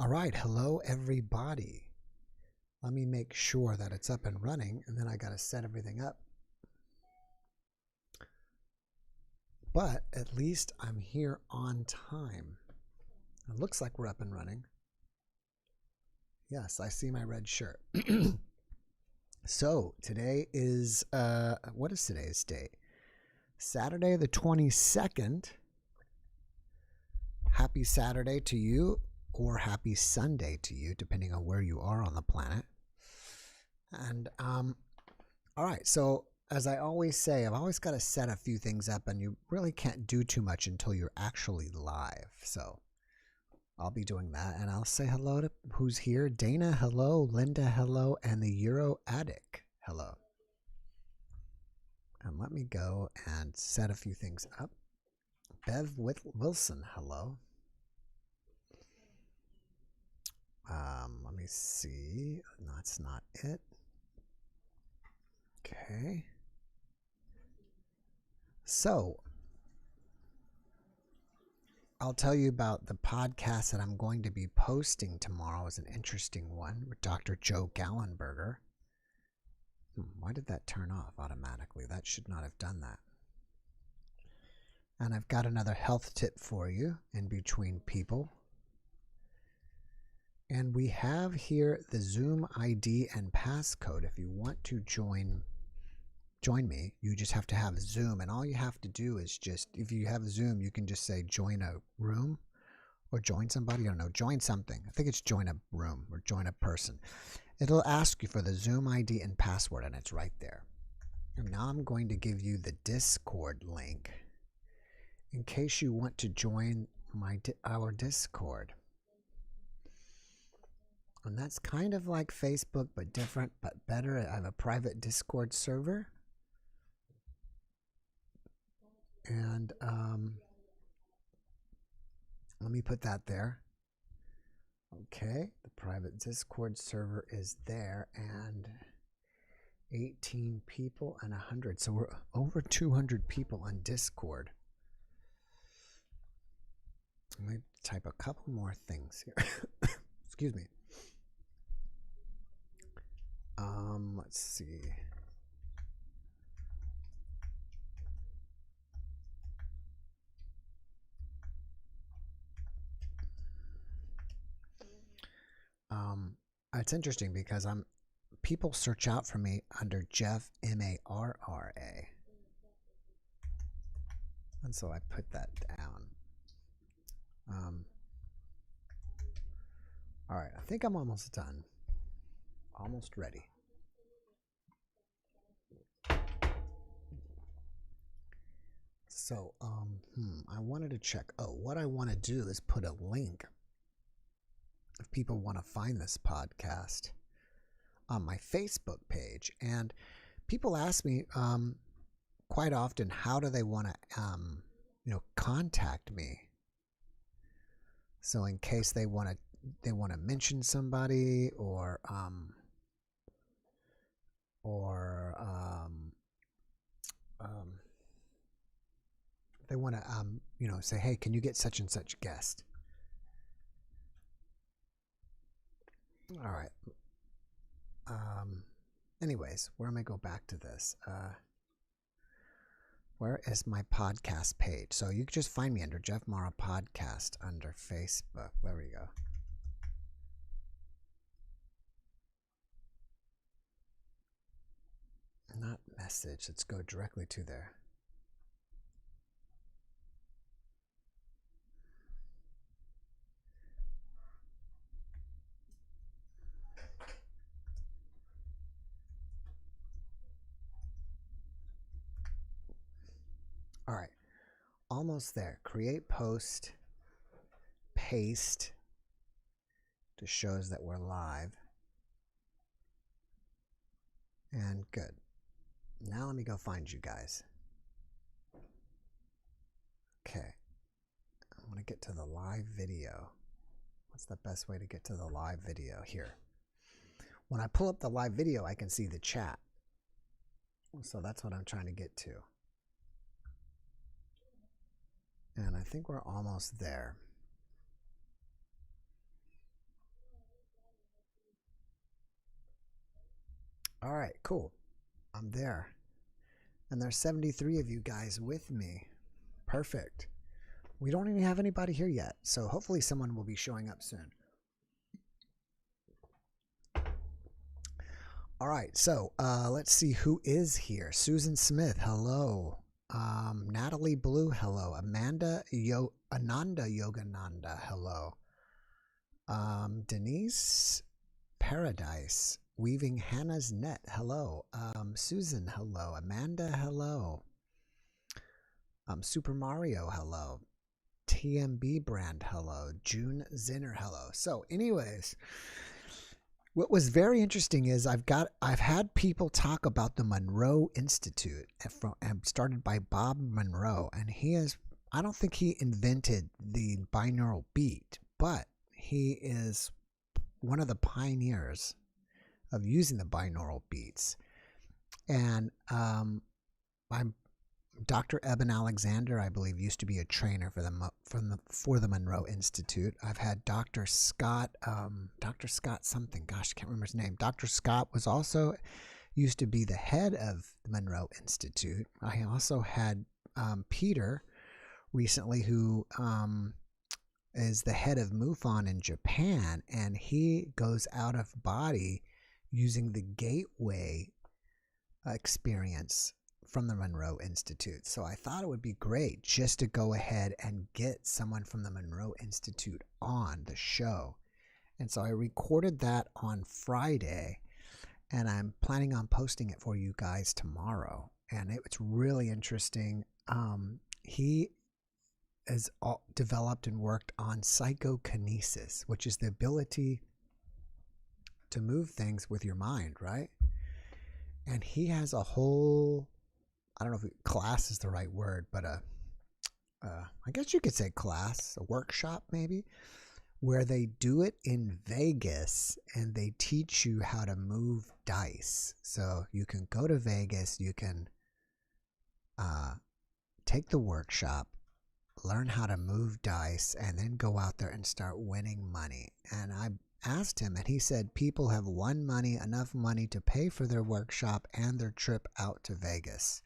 All right, hello everybody. Let me make sure that it's up and running, and then I got to set everything up. But at least I'm here on time. It looks like we're up and running. Yes, I see my red shirt. So today is, what is today's date? Saturday the 22nd. Happy Saturday to you, or happy Sunday to you, depending on where you are on the planet. And all right, so as I always say, I've always got to set a few things up, and you really can't do too much until you're actually live. So I'll be doing that, and I'll say hello to who's here. Dana, hello. Linda, hello. And the Euro Addict, hello. And let me go and set a few things up. Bev Wilson, hello. Let me see. That's not it. Okay. So I'll tell you about the podcast that I'm going to be posting tomorrow. Is an interesting one with Dr. Joe Gallenberger. Why did that turn off automatically? That should not have done that. And I've got another health tip for you in between people. And we have here the Zoom ID and passcode. If you want to join me, you just have to have Zoom, and all you have to do is just, if you have Zoom, you can just say join a room or join somebody. I don't know, join something. I think it's join a room or join a person. It'll ask you for the Zoom ID and password, and it's right there. And now I'm going to give you the Discord link in case you want to join our Discord. And that's kind of like Facebook, but different, but better. I have a private Discord server. And let me put that there. Okay, the private Discord server is there, and 18 people and 100. So we're over 200 people on Discord. Let me type a couple more things here. Excuse me. Let's see. It's interesting because people search out for me under Jeff MARRA, and so I put that down. All right, I think I'm almost done, almost ready. So I wanted to check. Oh, what I want to do is put a link if people want to find this podcast on my Facebook page. And people ask me quite often, how do they want to contact me? So in case they want to mention somebody, or they want to say, hey, can you get such and such guest? All right. Anyways, where am I go back to this? Where is my podcast page? So you can just find me under JeffMara Podcast under Facebook. There we go. Not message. Let's go directly to there. All right, almost there. Create post, paste to shows that we're live. And good. Now let me go find you guys. Okay. I want to get to the live video. What's the best way to get to the live video? Here. When I pull up the live video, I can see the chat. So that's what I'm trying to get to. And I think we're almost there. All right, cool. I'm there. And there's 73 of you guys with me. Perfect. We don't even have anybody here yet, so hopefully someone will be showing up soon. All right, so let's see who is here. Susan Smith, hello. Natalie Blue, hello. Ananda Yogananda, hello. Denise Paradise, Weaving Hannah's Net, hello. Susan, hello. Amanda, hello. Super Mario, hello. TMB Brand, hello. June Zinner, hello. So, anyways, what was very interesting is I've had people talk about the Monroe Institute, started by Bob Monroe, and I don't think he invented the binaural beat, but he is one of the pioneers of using the binaural beats. And Dr. Eben Alexander, I believe, used to be a trainer for the Monroe Institute. I've had Dr. Scott something. Gosh, I can't remember his name. Dr. Scott used to be the head of the Monroe Institute. I also had Peter recently, who is the head of MUFON in Japan, and he goes out of body using the Gateway experience from the Monroe Institute. So I thought it would be great just to go ahead and get someone from the Monroe Institute on the show. And so I recorded that on Friday, and I'm planning on posting it for you guys tomorrow. And it's really interesting. He has developed and worked on psychokinesis, which is the ability to move things with your mind, right? And he has a whole, I don't know if class is the right word, but I guess you could say class, a workshop maybe, where they do it in Vegas and they teach you how to move dice. So you can go to Vegas, you can take the workshop, learn how to move dice, and then go out there and start winning money. And I asked him, and he said people have won enough money to pay for their workshop and their trip out to Vegas.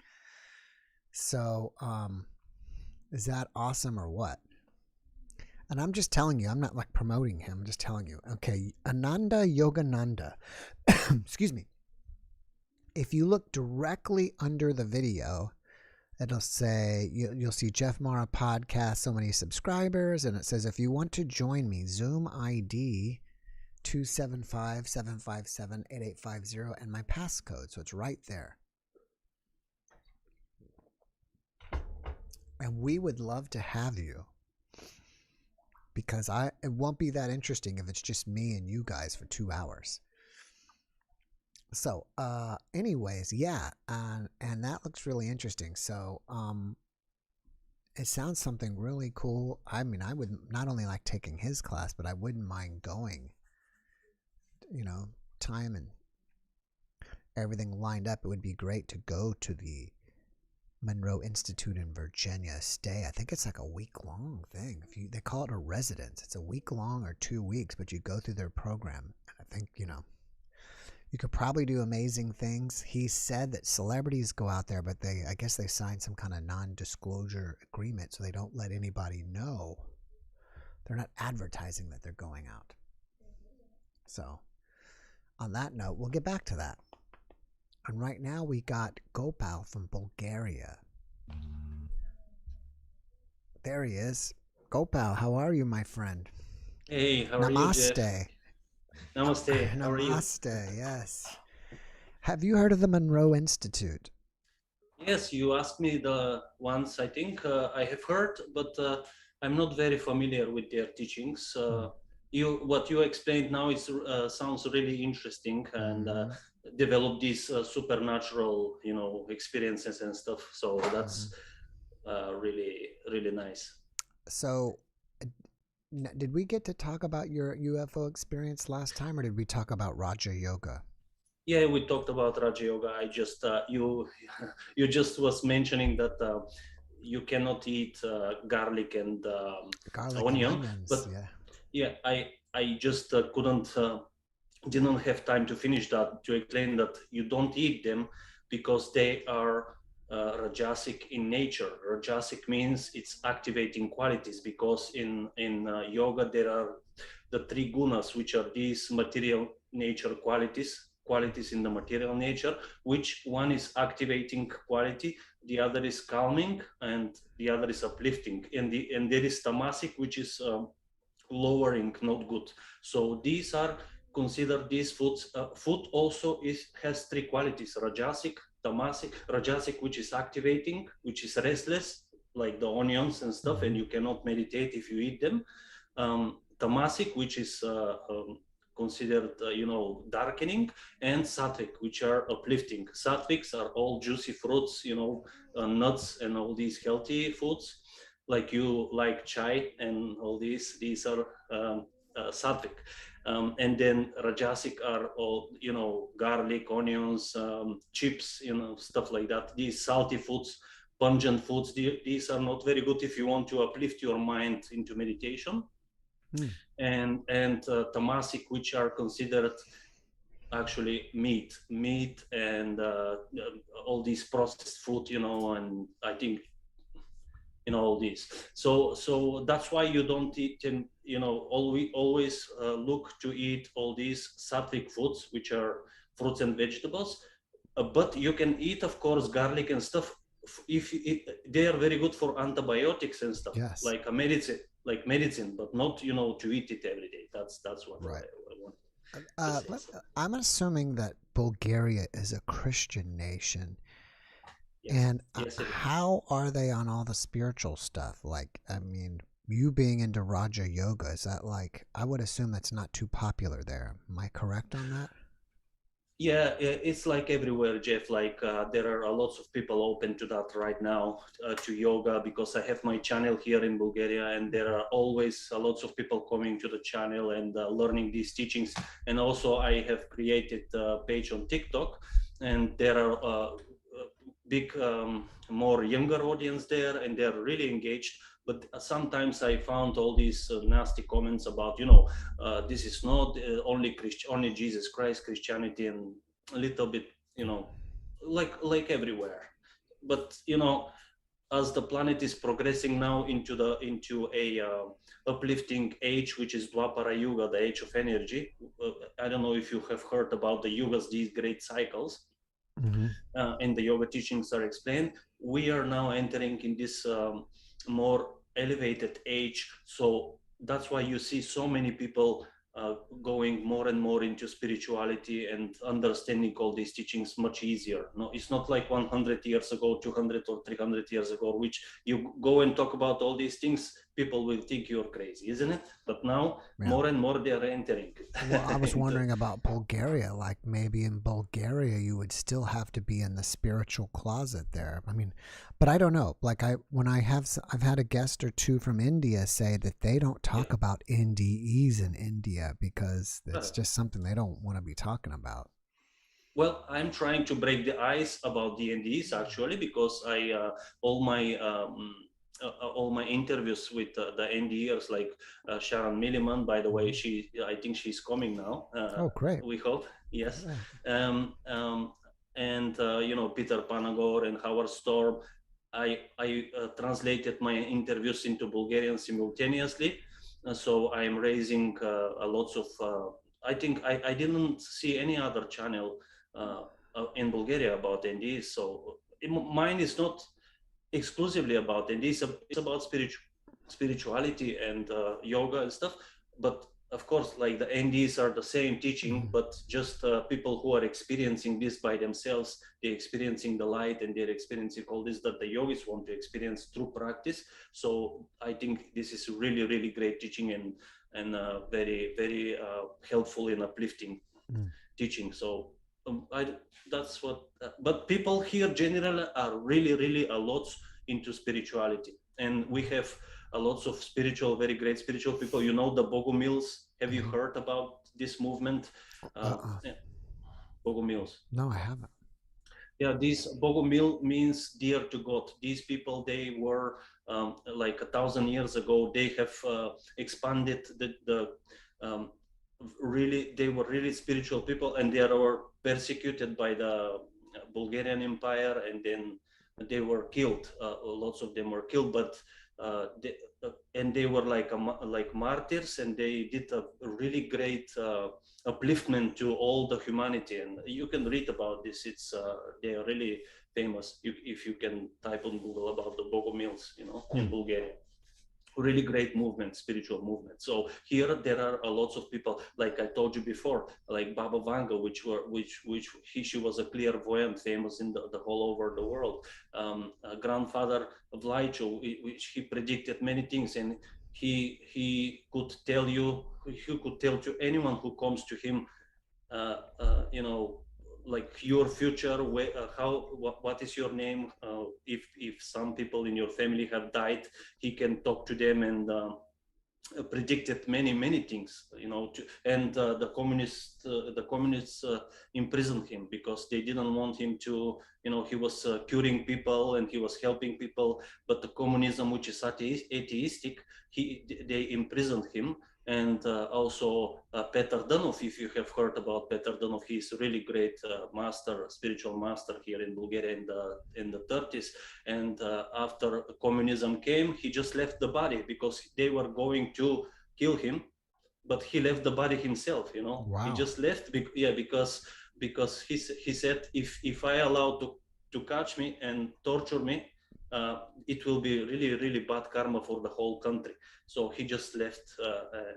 So is that awesome or what? And I'm just telling you, I'm not like promoting him, I'm just telling you. Okay, Ananda Yogananda, excuse me. If you look directly under the video, it'll say, you'll see JeffMara podcast, so many subscribers, and it says, if you want to join me, Zoom ID 275-757-8850 and my passcode. So it's right there. And we would love to have you, because it won't be that interesting if it's just me and you guys for 2 hours. So anyways, yeah, and that looks really interesting. So it sounds something really cool. I mean, I would not only like taking his class, but I wouldn't mind going, time and everything lined up. It would be great to go to the Monroe Institute in Virginia, stay. I think it's like a week-long thing. They call it a residence. It's a week-long or 2 weeks, but you go through their program. And I think, you could probably do amazing things. He said that celebrities go out there, but I guess they sign some kind of non-disclosure agreement, so they don't let anybody know. They're not advertising that they're going out. So on that note, we'll get back to that. And right now we got Gopal from Bulgaria. There he is. Gopal, how are you, my friend? Hey, how are you, Jeff? Namaste. How are you? Namaste, yes. Have you heard of the Monroe Institute? Yes, you asked me the once. I think I have heard, but I'm not very familiar with their teachings. What you explained now sounds really interesting, and develop these supernatural, experiences and stuff. So that's really, really nice. So, did we get to talk about your UFO experience last time, or did we talk about Raja Yoga? Yeah, we talked about Raja Yoga. I just you you just was mentioning that you cannot eat garlic and Garlic and onion, onions, but yeah. yeah, I just couldn't didn't have time to finish that, to explain that you don't eat them because they are rajasic in nature. Rajasic means it's activating qualities, because in yoga there are the three gunas, which are these material nature qualities in the material nature, which one is activating quality, the other is calming, and the other is uplifting, and there is tamasic, which is lowering, not good. So these are considered these foods. Food also has three qualities: rajasic, tamasic. Rajasic, which is activating, which is restless, like the onions and stuff, and you cannot meditate if you eat them. Tamasic, which is considered, darkening, and sattvic, which are uplifting. Sattvics are all juicy fruits, nuts, and all these healthy foods, like you like chai and all these. These are sattvic. And then rajasic are all, garlic, onions, chips, stuff like that. These salty foods, pungent foods, these are not very good if you want to uplift your mind into meditation. And tamasic, which are considered actually meat and all these processed food, and I think all these. So that's why you don't eat, always look to eat all these sattvic foods, which are fruits and vegetables. But you can eat, of course, garlic and stuff, if they are very good for antibiotics and stuff, Yes. like a medicine, but not, to eat it every day. That's what Right. I want to say. I'm assuming that Bulgaria is a Christian nation. Yes. And Yes, it is. how are they on all the spiritual stuff? Like, I mean, you being into Raja Yoga, is that like, I would assume that's not too popular there. Am I correct on that? Yeah, it's like everywhere, Jeff. Like there are lots of people open to that right now, to yoga, because I have my channel here in Bulgaria, and there are always lots of people coming to the channel and learning these teachings. And also, I have created a page on TikTok, and there are big, more younger audience there, and they're really engaged. But sometimes I found all these nasty comments about, this is not only Jesus Christ Christianity, and a little bit, like everywhere. But as the planet is progressing now into a uplifting age, which is Dwapara Yuga, the age of energy. I don't know if you have heard about the yugas, these great cycles. And the yoga teachings are explained. We are now entering in this more elevated age. So that's why you see so many people going more and more into spirituality and understanding all these teachings much easier. No, it's not like 100 years ago, 200 or 300 years ago, which you go and talk about all these things, people will think you're crazy, isn't it? But now, more and more they are entering. Well, I was wondering about Bulgaria. Like, maybe in Bulgaria you would still have to be in the spiritual closet there. I mean, but I don't know. Like, I've had a guest or two from India say that they don't talk about NDEs in India because it's just something they don't want to be talking about. Well, I'm trying to break the ice about the NDEs, actually, because all my interviews with the NDEs, like Sharon Milliman, by the way, I think she's coming now. Oh, great. We hope, yes. And Peter Panagor and Howard Storm. I translated my interviews into Bulgarian simultaneously, so I'm raising a lots of. I think I didn't see any other channel in Bulgaria about NDEs. So mine is not exclusively about NDEs. It's about spirituality and yoga and stuff. But of course, like the NDEs are the same teaching, but just people who are experiencing this by themselves, they're experiencing the light, and they're experiencing all this that the yogis want to experience through practice. So I think this is really, really great teaching, and very, very helpful and uplifting teaching. So that's what. But people here generally are really, really a lot into spirituality, and we have a lots of very great spiritual people. You know the Bogomils. Have you heard about this movement? Bogomils. No, I haven't. Yeah, this Bogomil means dear to God. These people, they were like 1,000 years ago. They have expanded the really, they were really spiritual people, and they were persecuted by the Bulgarian Empire, and then they were killed. Lots of them were killed, but and they were like martyrs, and they did a really great upliftment to all the humanity. And you can read about this. It's they are really famous. If you can type on Google about the Bogomils, in Bulgaria. Really great movement, spiritual movement. So here there are lots of people, like I told you before, like Baba Vanga, she was a clairvoyant, famous in the whole over the world. Grandfather Vlaicho, which he predicted many things, and he could tell to anyone who comes to him, you know, like your future, what is your name, if some people in your family have died, he can talk to them, and predicted many things, and the communists imprisoned him because they didn't want him to, he was curing people and he was helping people, but the communism, which is atheistic, they imprisoned him. And also Peter Danov, if you have heard about Peter Danov, he's a really great spiritual master here in Bulgaria in the 30s. And after communism came, he just left the body because they were going to kill him, but he left the body himself. Wow. He just left. Because he said, if I allow to catch me and torture me, it will be really, really bad karma for the whole country. So he just left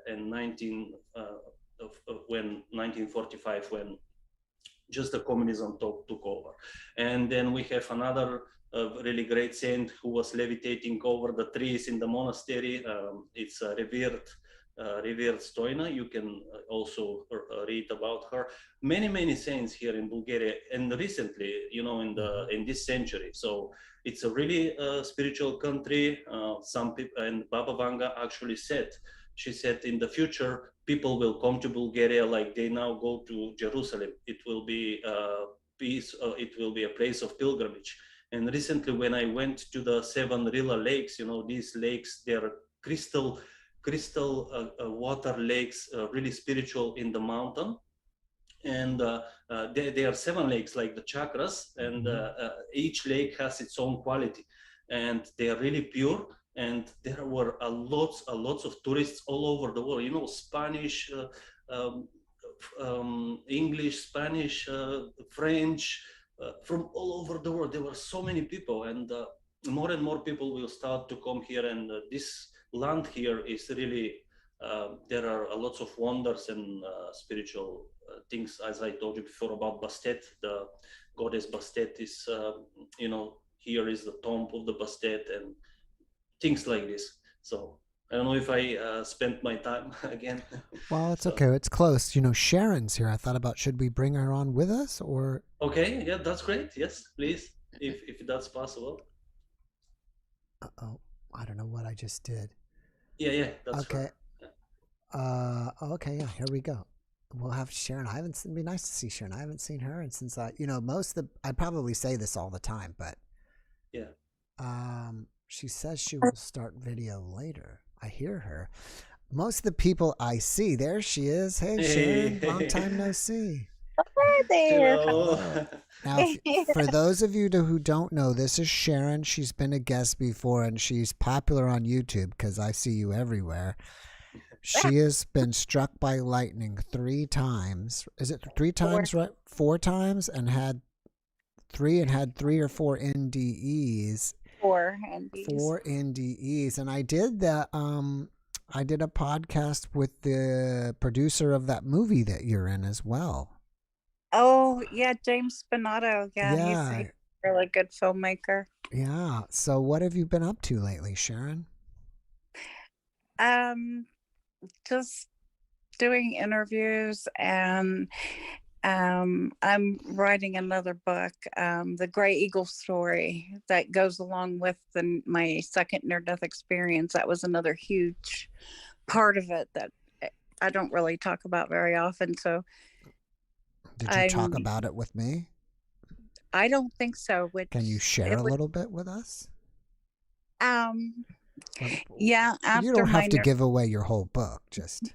in 1945, when just the communism took over. And then we have another really great saint who was levitating over the trees in the monastery. It's a revered Stoina. You can also read about her. Many saints here in Bulgaria, and recently, in this century. So it's a really spiritual country. Some people, and Baba Vanga actually said, she said, in the future, people will come to Bulgaria like they now go to Jerusalem. It will be peace. It will be a place of pilgrimage. And recently, when I went to the 7 Rila lakes, these lakes, they're crystal water lakes, really spiritual in the mountain. And there are 7 lakes, like the chakras, and each lake has its own quality, and they are really pure. And there were lots of tourists all over the world, Spanish, English, Spanish, French, from all over the world. There were so many people, and more and more people will start to come here. And this land here is really, there are lots of wonders and spiritual things. As I told you before about Bastet, the goddess Bastet is, here is the tomb of the Bastet, and things like this. So I don't know if I spent my time again. Well, it's okay. It's close. Sharon's here. I thought about, should we bring her on with us, or? Okay, yeah, that's great. Yes, please, if that's possible. Uh-oh, I don't know what I just did. Yeah, that's okay. Right. Okay, yeah, here we go. We'll have Sharon. It'd be nice to see Sharon. I haven't seen her, and since I probably say this all the time, but yeah. She says she will start video later. I hear her. Most of the people I see, there she is. Hey, Sharon, long time no see. Hi there. Hello. Now, for those of you who don't know, this is Sharon. She's been a guest before, and she's popular on YouTube because I see you everywhere. She has been struck by lightning 3 times. Is it 3 times, right? 4 times, and had 3 or 4 NDEs. 4 NDEs. 4 NDEs. And I did that. I did a podcast with the producer of that movie that you're in as well. Oh, yeah, James Spinato. Yeah, he's a really good filmmaker. Yeah. So what have you been up to lately, Sharon? Just doing interviews, and I'm writing another book, The Gray Eagle Story, that goes along with my second near-death experience. That was another huge part of it that I don't really talk about very often. So, did you talk about it with me? I don't think so. Can you share a little bit with us? Yeah. After you don't have to give away your whole book. Just.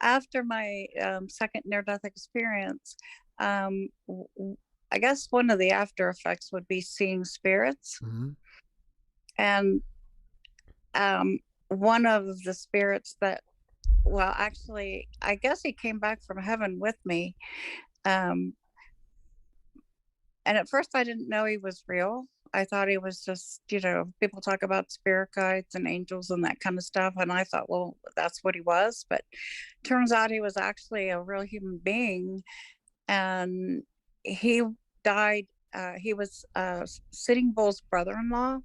After my second near-death experience, I guess one of the after effects would be seeing spirits. Mm-hmm. And one of the spirits that, well, actually, I guess he came back from heaven with me. And at first I didn't know he was real. I thought he was just, people talk about spirit guides and angels and that kind of stuff. And I thought, well, that's what he was. But turns out he was actually a real human being. And he died. He was Sitting Bull's brother-in-law.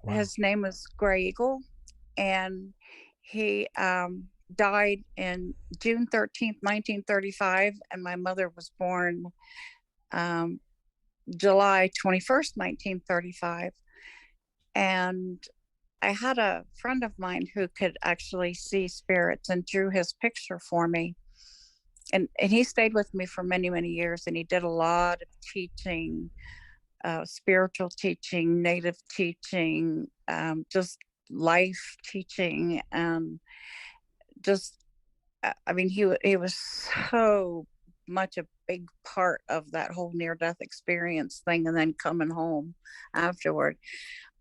Wow. His name was Gray Eagle. And he died in June 13th, 1935. And my mother was born July 21st, 1935. And I had a friend of mine who could actually see spirits and drew his picture for me. And he stayed with me for many, many years. And he did a lot of teaching, spiritual teaching, native teaching, just life teaching. And just, I mean, he was so much a big part of that whole near-death experience thing, and then coming home afterward.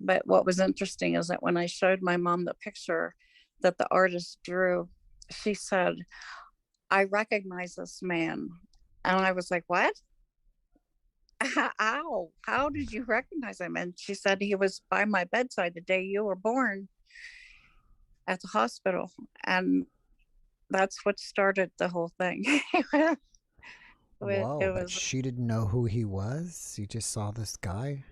But what was interesting is that when I showed my mom the picture that the artist drew, she said, "I recognize this man." And I was like, "What? How did you recognize him?" And she said, "He was by my bedside the day you were born at the hospital." And that's what started the whole thing. Whoa, It but was she didn't know who he was? You just saw this guy?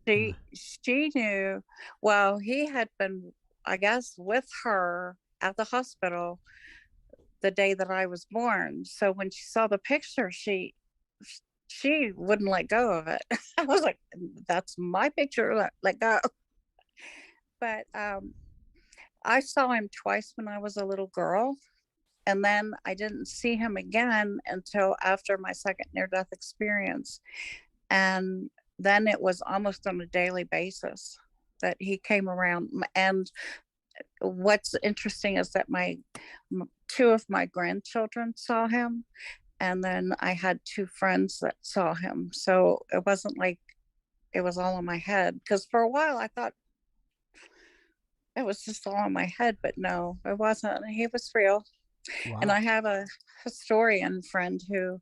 she knew. Well, he had been, I guess, with her at the hospital the day that I was born. So when she saw the picture, she wouldn't let go of it. I was like, "That's my picture, let go." But I saw him twice when I was a little girl. And then I didn't see him again until after my second near-death experience. And then it was almost on a daily basis that he came around. And what's interesting is that two of my grandchildren saw him. And then I had two friends that saw him. So it wasn't like it was all in my head. Because for a while I thought it was just all in my head. But no, it wasn't. He was real. Wow. And I have a historian friend who,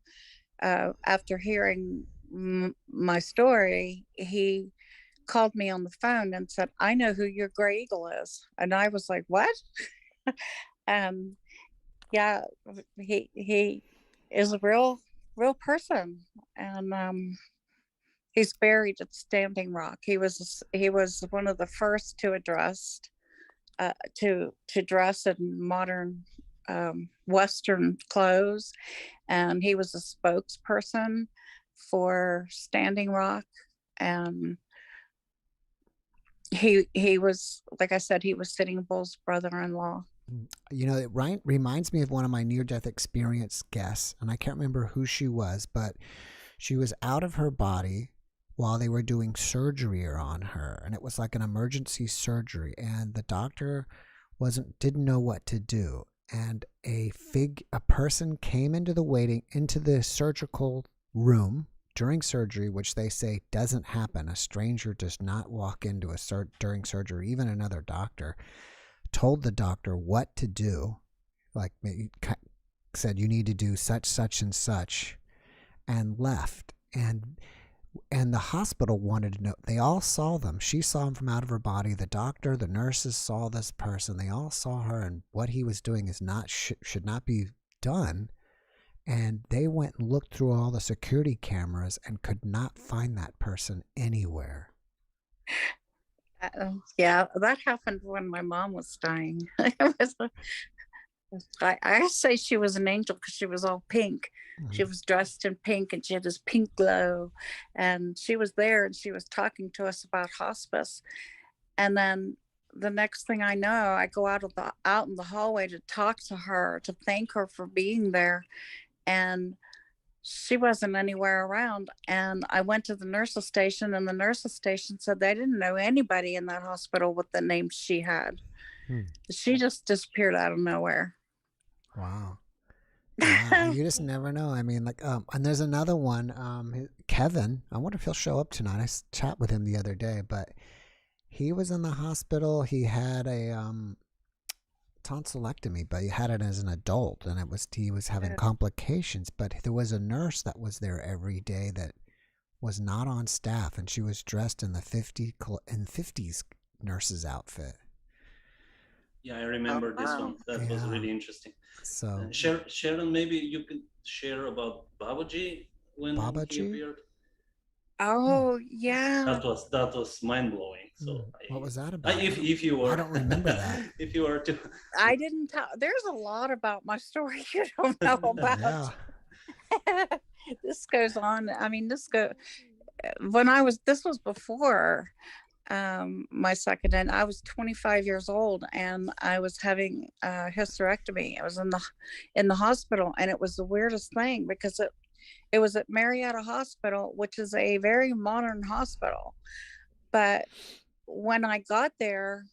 after hearing my story, he called me on the phone and said, "I know who your Gray Eagle is." And I was like, "What?" Yeah, he is a real person. And he's buried at Standing Rock. He was one of the first to dress in modern Western clothes, and he was a spokesperson for Standing Rock. And he was, like I said, he was Sitting Bull's brother-in-law. It reminds me of one of my near-death experience guests, and I can't remember who she was, but she was out of her body while they were doing surgery on her, and it was like an emergency surgery, and the doctor didn't know what to do. And a person came into the surgical room during surgery, which they say doesn't happen. A stranger does not walk into during surgery. Even another doctor told the doctor what to do, like said, "You need to do such and such," and left. And the hospital wanted to know. They all saw them. She saw him from out of her body. The doctor, the nurses saw this person. They all saw her, and what he was doing is should not be done. And they went and looked through all the security cameras and could not find that person anywhere. Yeah, that happened when my mom was dying. I say she was an angel because she was all pink. Mm-hmm. She was dressed in pink and she had this pink glow, and she was there and she was talking to us about hospice. And then the next thing I know, I go out in the hallway to talk to her, to thank her for being there, and she wasn't anywhere around. And I went to the nurse's station, and the nurse's station said they didn't know anybody in that hospital with the name she had. She just disappeared out of nowhere. Wow. Yeah, you just never know. I mean, like, and there's another one, Kevin. I wonder if he'll show up tonight. I chat with him the other day, but he was in the hospital. He had a tonsillectomy, but he had it as an adult, and he was having complications. But there was a nurse that was there every day that was not on staff, and she was dressed in the 50s nurse's outfit. Yeah, I remember this one. That was really interesting. So Sharon, maybe you could share about Babaji when he appeared. Oh yeah, that was mind blowing. So what was that about? If you were, I don't remember that. If you were to, I didn't tell. There's a lot about my story you don't know about. Yeah. This goes on. I mean, this was before my second, and I was 25 years old, and I was having a hysterectomy. I was in the hospital, and it was the weirdest thing because it was at Marietta Hospital, which is a very modern hospital. But when I got there,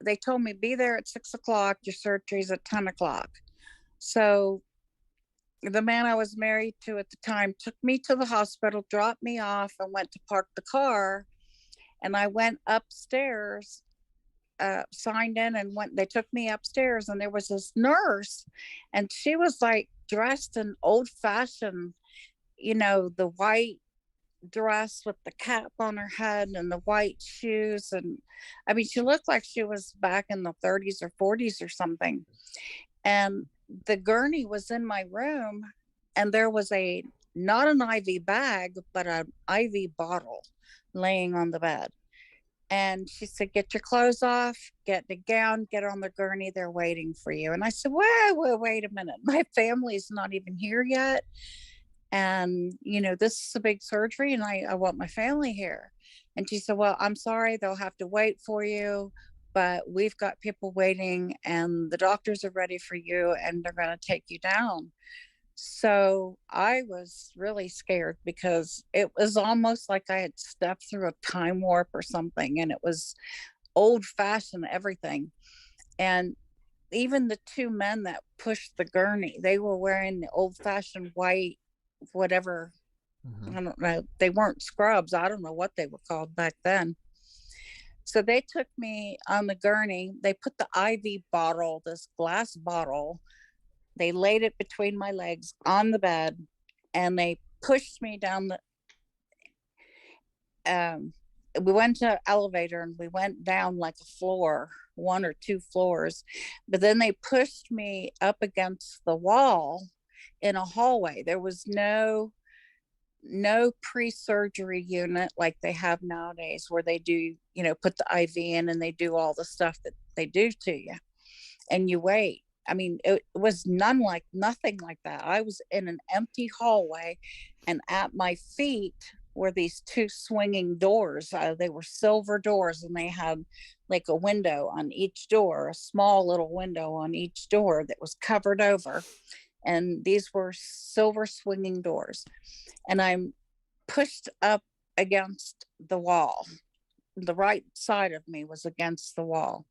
they told me, be there at 6 o'clock. Your surgery's at 10 o'clock. So the man I was married to at the time took me to the hospital, dropped me off, and went to park the car. And I went upstairs, signed in, and they took me upstairs, and there was this nurse, and she was like dressed in old fashioned, the white dress with the cap on her head and the white shoes. And I mean, she looked like she was back in the 30s or 40s or something. And the gurney was in my room, and there was not an IV bag, but an IV bottle laying on the bed. And she said, get your clothes off, get the gown, get on the gurney, they're waiting for you. And I said, wait a minute, my family's not even here yet, and this is a big surgery, and I want my family here. And she said, well, I'm sorry, they'll have to wait for you, but we've got people waiting, and the doctors are ready for you, and they're going to take you down. So I was really scared because it was almost like I had stepped through a time warp or something, and it was old fashioned everything. And even the two men that pushed the gurney, they were wearing the old fashioned white, whatever. I don't know. They weren't scrubs. I don't know what they were called back then. So they took me on the gurney. They put the IV bottle, this glass bottle, they laid it between my legs on the bed, and they pushed me down we went to an elevator, and we went down like a floor, 1 or 2 floors, but then they pushed me up against the wall in a hallway. There was no pre-surgery unit like they have nowadays, where they do, put the IV in and they do all the stuff that they do to you, and you wait. I mean, it was nothing like that. I was in an empty hallway, and at my feet were these 2 swinging doors. They were silver doors, and they had like a window on each door, a small little window on each door that was covered over. And these were silver swinging doors. And I'm pushed up against the wall. The right side of me was against the wall.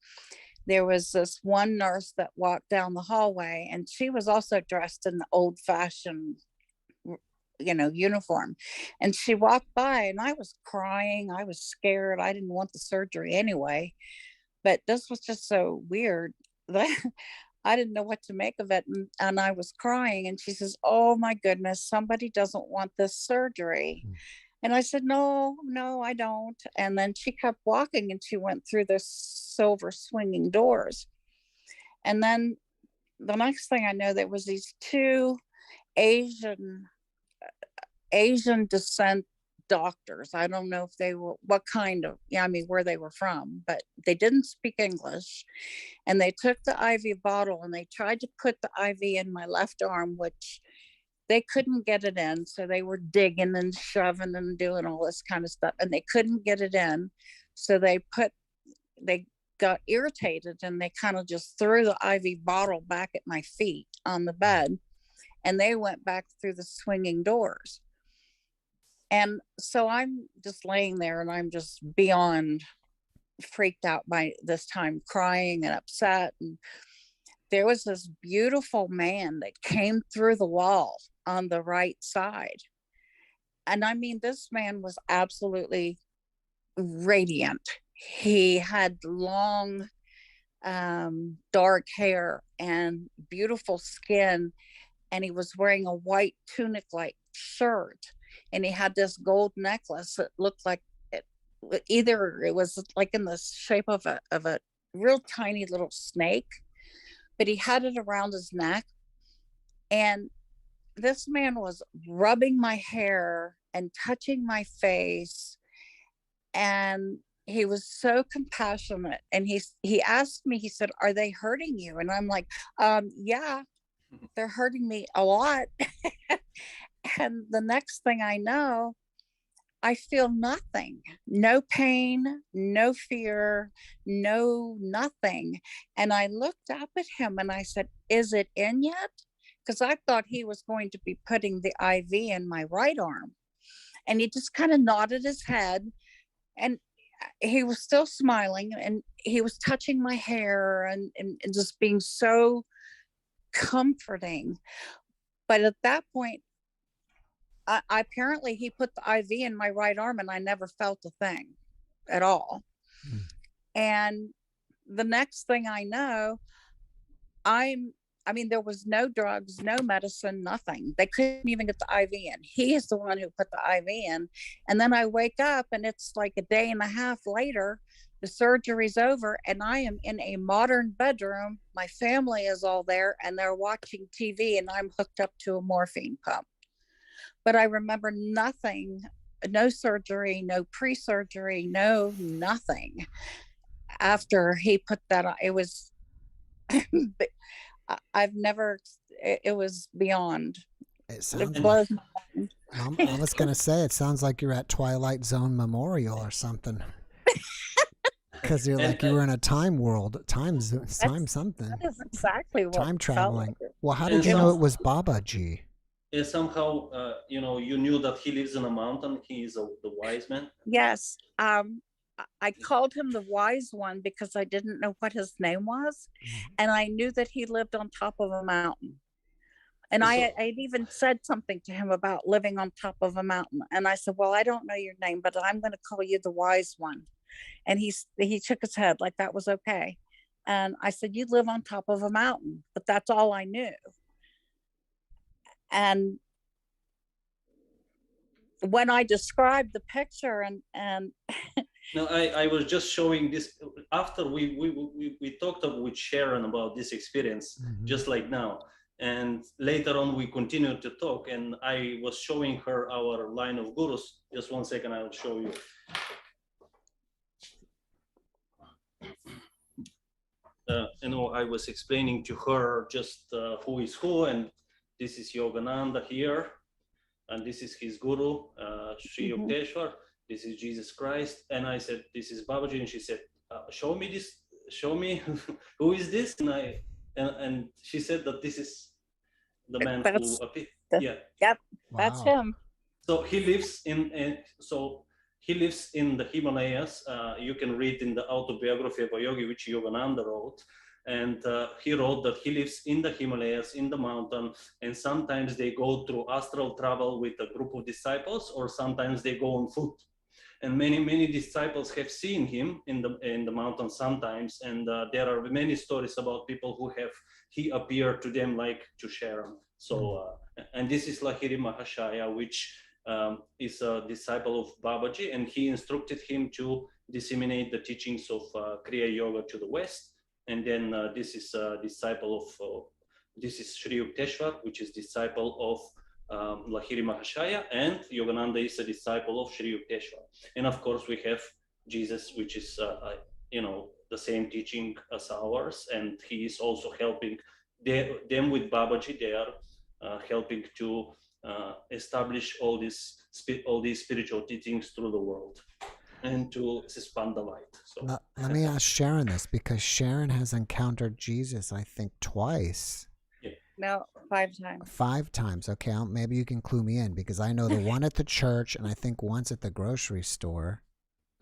There was this one nurse that walked down the hallway, and she was also dressed in the old-fashioned, uniform. And she walked by, and I was crying. I was scared. I didn't want the surgery anyway. But this was just so weird that I didn't know what to make of it. And I was crying, and she says, oh my goodness, somebody doesn't want this surgery. And I said, no, I don't. And then she kept walking, and she went through the silver swinging doors. And then the next thing I know, there was these 2 Asian descent doctors. I don't know if they were, what kind of, where they were from, but they didn't speak English. And they took the IV bottle, and they tried to put the IV in my left arm, which they couldn't get it in. So they were digging and shoving and doing all this kind of stuff, and they couldn't get it in. So they got irritated, and they kind of just threw the IV bottle back at my feet on the bed, and they went back through the swinging doors. And so I'm just laying there, and I'm just beyond freaked out by this time, crying and upset. And there was this beautiful man that came through the wall on the right side. And I mean, this man was absolutely radiant. He had long, dark hair and beautiful skin, and he was wearing a white tunic like shirt, and he had this gold necklace that looked like it, either it was like in the shape of a real tiny little snake, but he had it around his neck. And this man was rubbing my hair and touching my face, and he was so compassionate. And he asked me, he said, "Are they hurting you?" And I'm like, "Yeah, they're hurting me a lot." And the next thing I know, I feel nothing, no pain, no fear, no nothing. And I looked up at him and I said, "Is it in yet?" Because I thought he was going to be putting the IV in my right arm. And he just kind of nodded his head, and he was still smiling, and he was touching my hair and just being so comforting. But at that point, apparently he put the IV in my right arm, and I never felt a thing at all. Mm. And the next thing I know, I mean, there was no drugs, no medicine, nothing. They couldn't even get the IV in. He is the one who put the IV in. And then I wake up, and it's like a day and a half later, the surgery's over, and I am in a modern bedroom. My family is all there, and they're watching TV, and I'm hooked up to a morphine pump. But I remember nothing, no surgery, no pre-surgery, no nothing. After he put that on, it was, I've never, it was beyond. It blows my mind. I was going to say, it sounds like you're at Twilight Zone Memorial or something. Because you're like, you were in a time world, time something. That is exactly what time traveling. Like. Well, how did you know it was Babaji? Somehow, you knew that he lives in a mountain. He is the wise man. Yes. I called him the wise one because I didn't know what his name was. And I knew that he lived on top of a mountain. And I'd even said something to him about living on top of a mountain. And I said, "Well, I don't know your name, but I'm going to call you the wise one." And he shook his head like that was okay. And I said, "You live on top of a mountain," but that's all I knew. And when I described the picture and no, I was just showing this after we talked with Sharon about this experience, just like now. And later on, we continued to talk, and I was showing her our line of gurus. Just 1 second, I will show you. I was explaining to her just who is who, and this is Yogananda here, and this is his guru, Sri Yukteswar. This is Jesus Christ. And I said, "This is Babaji." And she said, "Show me this. Show me who is this?" And she said that this is the man who appeared. Yeah. Yep. Wow. That's him. So he lives in the Himalayas. You can read in the autobiography of a yogi, which Yogananda wrote. And he wrote that he lives in the Himalayas, in the mountain, and sometimes they go through astral travel with a group of disciples, or sometimes they go on foot. And many disciples have seen him in the mountain sometimes, and there are many stories about people who he appeared to them, like to Sharon. So, and this is Lahiri Mahashaya, which is a disciple of Babaji, and he instructed him to disseminate the teachings of Kriya Yoga to the West. And then this is a disciple of, this is Sri Yukteswar, which is disciple of Lahiri Mahashaya, and Yogananda is a disciple of Sri Yukteswar. And of course, we have Jesus, which is, the same teaching as ours, and he is also helping them with Babaji. They are helping to establish all these spiritual teachings through the world and to expand the light. So let me ask Sharon this, because Sharon has encountered Jesus, I think, twice. No, 5 times. 5 times. Okay, maybe you can clue me in, because I know the one at the church, and I think once at the grocery store.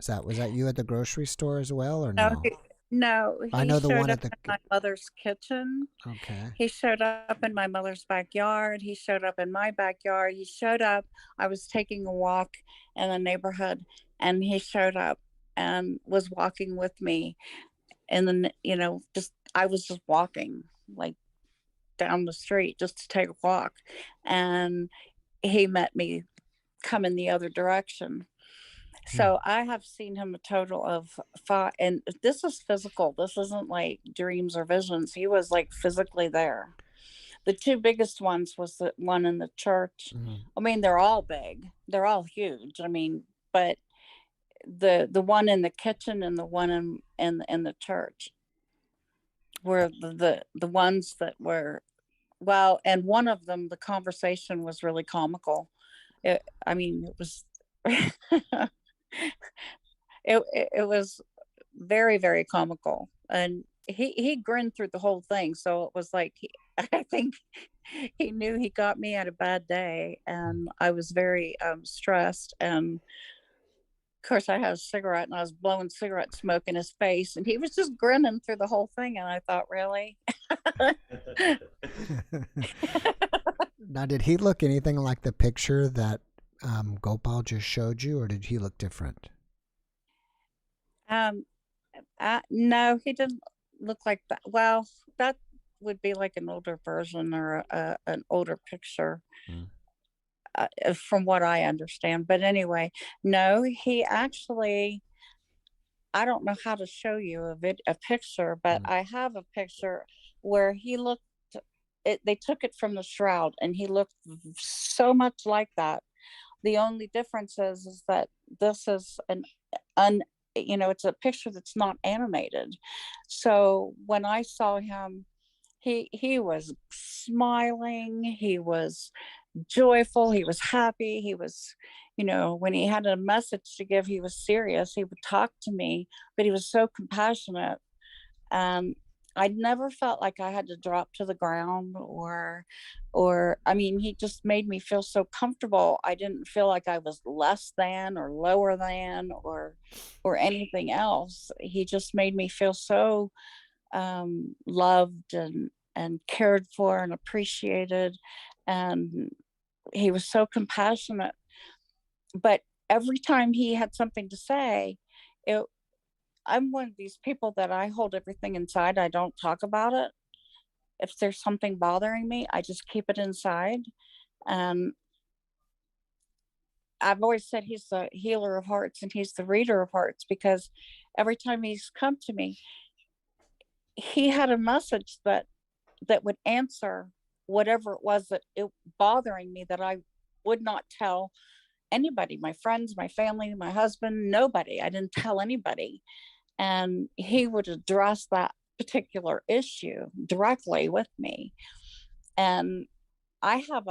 Was that you at the grocery store as well, or No, no? no, I he know the showed one up at the. in my mother's kitchen. Okay. He showed up in my mother's backyard. He showed up in my backyard. He showed up. I was taking a walk in the neighborhood, and he showed up and was walking with me. And then, just I was just walking like down the street just to take a walk. And he met me coming the other direction. So I have seen him a total of 5, and this is physical. This isn't like dreams or visions. He was like physically there. The two biggest ones was the one in the church. I mean, they're all big. They're all huge. I mean, but the one in the kitchen and the one in the church were the ones that were, well, and one of them, the conversation was really comical. I mean, it was it was very, very comical, and he grinned through the whole thing. So it was like I think he knew he got me at a bad day, and I was very stressed. And of course, I had a cigarette, and I was blowing cigarette smoke in his face, and he was just grinning through the whole thing. And I thought, really? Now, did he look anything like the picture that Gopal just showed you, or did he look different? No, he didn't look like that. Well, that would be like an older version or an older picture, from what I understand. But anyway, no, he actually, I don't know how to show you a picture, but I have a picture where he looked. They took it from the shroud, and he looked so much like that. The only difference is that this is it's a picture that's not animated. So when I saw him, he was smiling, he was joyful, he was happy, he was, when he had a message to give, he was serious, he would talk to me, but he was so compassionate. um I never felt like I had to drop to the ground, or I mean, he just made me feel so comfortable. I didn't feel like I was less than or lower than or anything else. He just made me feel so loved and cared for and appreciated. And he was so compassionate. But every time he had something to say, it I'm one of these people that I hold everything inside. I don't talk about it. If there's something bothering me, I just keep it inside. And I've always said he's the healer of hearts and he's the reader of hearts, because every time he's come to me, he had a message that would answer whatever it was that it bothering me, that I would not tell anybody, my friends, my family, my husband, nobody. I didn't tell anybody. And he would address that particular issue directly with me. And I have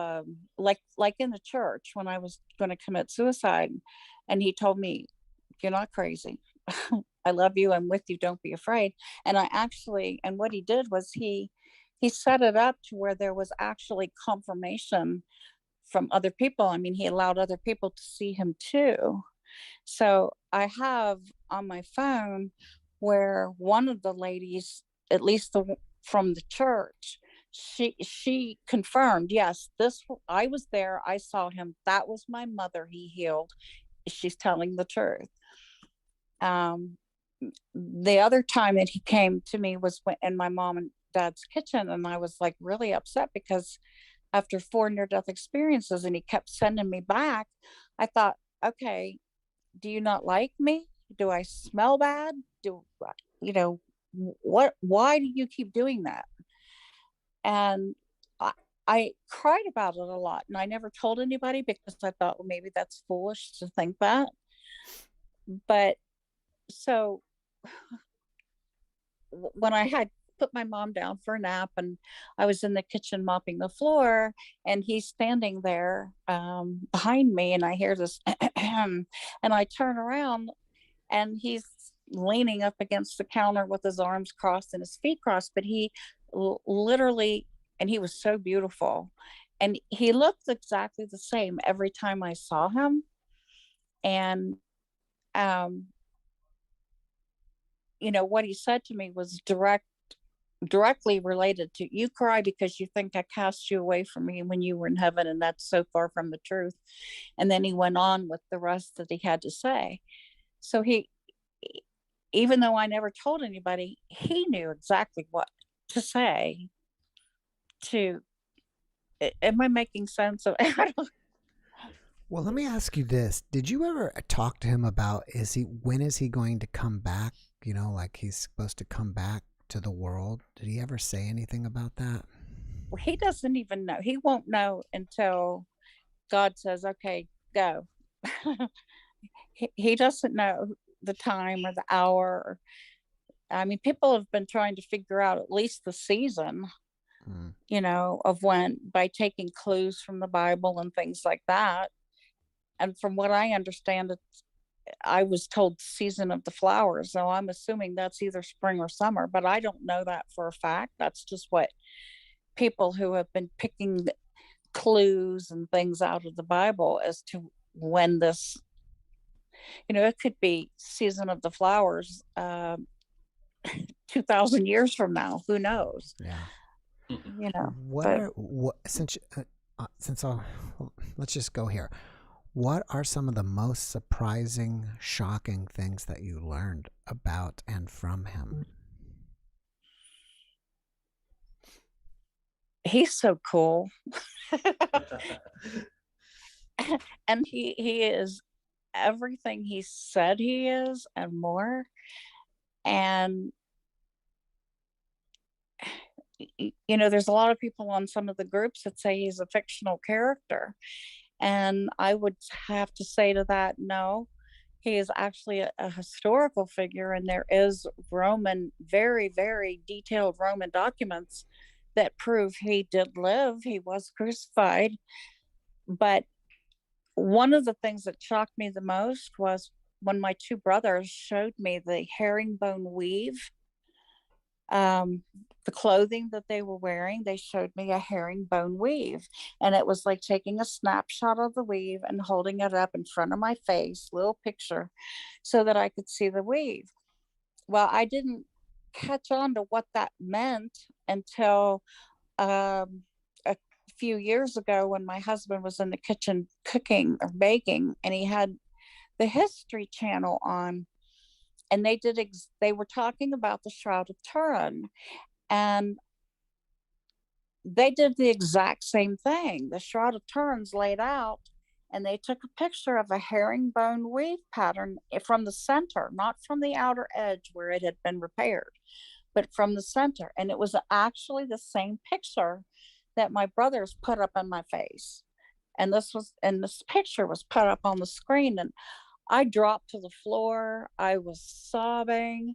like in the church when I was going to commit suicide, and he told me, "You're not crazy. I love you. I'm with you. Don't be afraid." And what he did was he set it up to where there was actually confirmation from other people. I mean, he allowed other people to see him too. So I have on my phone where one of the ladies, at least from the church, she confirmed, yes, this I was there, I saw him. That was my mother he healed. She's telling the truth. The other time that he came to me was in my mom and dad's kitchen, and I was like really upset because after 4 near-death experiences, and he kept sending me back, I thought, okay, do you not like me? Do I smell bad? You know, why do you keep doing that? And I cried about it a lot, and I never told anybody because I thought, well, maybe that's foolish to think that. But so when I had put my mom down for a nap, and I was in the kitchen mopping the floor, and he's standing there behind me, and I hear this and I turn around, and he's leaning up against the counter with his arms crossed and his feet crossed, but he literally, and he was so beautiful, and he looked exactly the same every time I saw him. And what he said to me was directly related to, you cry because you think I cast you away from me when you were in heaven, and that's so far from the truth. And then he went on with the rest that he had to say. So he, even though I never told anybody, he knew exactly what to say to, am I making sense of Well, let me ask you this. Did you ever talk to him about when is he going to come back? Like he's supposed to come back to the world. Did he ever say anything about that? he doesn't even know. He won't know until God says, okay, go. He doesn't know the time or the hour. I mean, people have been trying to figure out at least the season, of when, by taking clues from the Bible and things like that. And from what I understand, I was told season of the flowers. So I'm assuming that's either spring or summer, but I don't know that for a fact. That's just what people who have been picking clues and things out of the Bible as to when this, it could be season of the flowers 2,000 years from now. Who knows? Yeah. But let's just go here. What are some of the most surprising, shocking things that you learned about and from him? He's so cool. And he is everything he said he is and more. And there's a lot of people on some of the groups that say he's a fictional character, and I would have to say to that, no, he is actually a historical figure, and there is very, very detailed Roman documents that prove he did live. He was crucified. But one of the things that shocked me the most was when my two brothers showed me the herringbone weave, the clothing that they were wearing. They showed me a herringbone weave, and it was like taking a snapshot of the weave and holding it up in front of my face, little picture, so that I could see the weave. Well, I didn't catch on to what that meant until a few years ago when my husband was in the kitchen cooking or baking, and he had the History Channel on, and they were talking about the Shroud of Turin, and they did the exact same thing. The Shroud of Turin's laid out, and they took a picture of a herringbone weave pattern from the center, not from the outer edge where it had been repaired, but from the center. And it was actually the same picture that my brothers put up in my face. And this picture was put up on the screen, and I dropped to the floor. I was sobbing.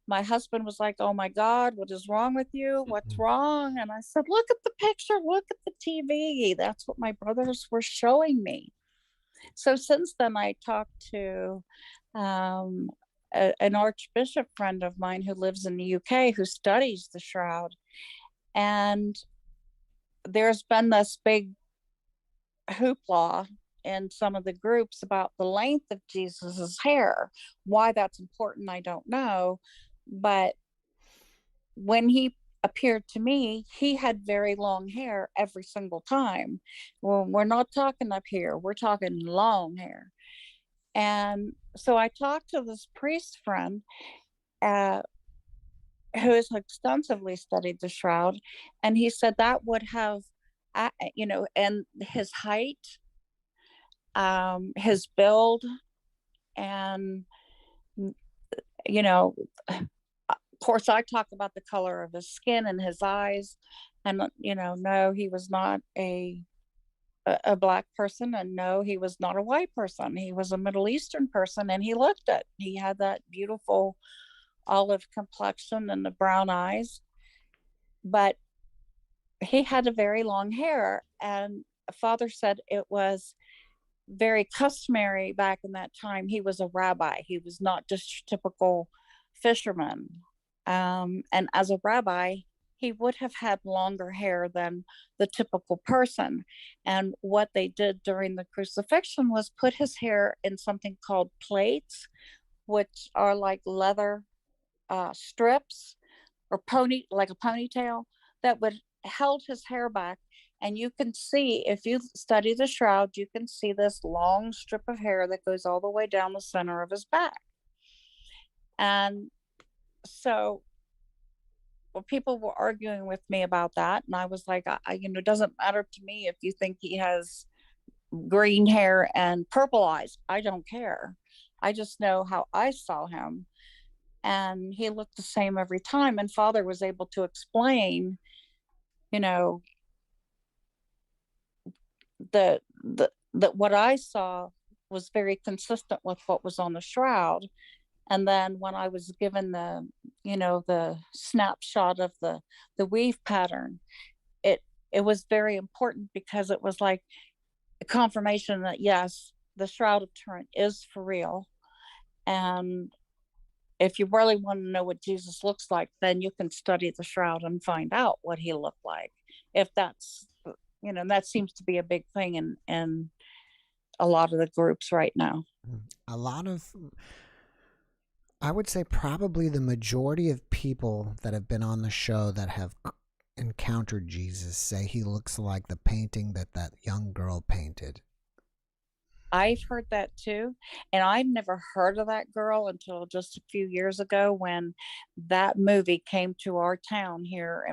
My husband was like, oh my God, what is wrong with you? What's wrong? And I said, look at the picture, look at the TV. That's what my brothers were showing me. So since then, I talked to an archbishop friend of mine who lives in the UK who studies the shroud. And there's been this big hoopla in some of the groups about the length of Jesus's hair. Why that's important, I don't know. But when he appeared to me, he had very long hair every single time. Well, we're not talking up here, we're talking long hair. And so I talked to this priest friend who has extensively studied the shroud, and he said that would have, and his height, his build, and of course I talk about the color of his skin and his eyes, and no, he was not a black person, and no, he was not a white person. He was a Middle Eastern person, and he had that beautiful olive complexion and the brown eyes, but he had a very long hair. And Father said it was very customary back in that time. He was a rabbi. He was not just your typical fisherman. And as a rabbi, he would have had longer hair than the typical person. And what they did during the crucifixion was put his hair in something called plaits, which are like leather strips or like a ponytail that would held his hair back. And you can see, if you study the shroud, you can see this long strip of hair that goes all the way down the center of his back. And so, well, people were arguing with me about that, and I was like, it doesn't matter to me if you think he has green hair and purple eyes. I don't care. I just know how I saw him, and he looked the same every time. And Father was able to explain, that what I saw was very consistent with what was on the shroud. And then when I was given the snapshot of the weave pattern, it was very important, because it was like a confirmation that yes, the Shroud of Turin is for real. And if you really want to know what Jesus looks like, then you can study the shroud and find out what he looked like. If that's, that seems to be a big thing in a lot of the groups right now. I would say probably the majority of people that have been on the show that have encountered Jesus say he looks like the painting that young girl painted. I've heard that too. And I've never heard of that girl until just a few years ago, when that movie came to our town here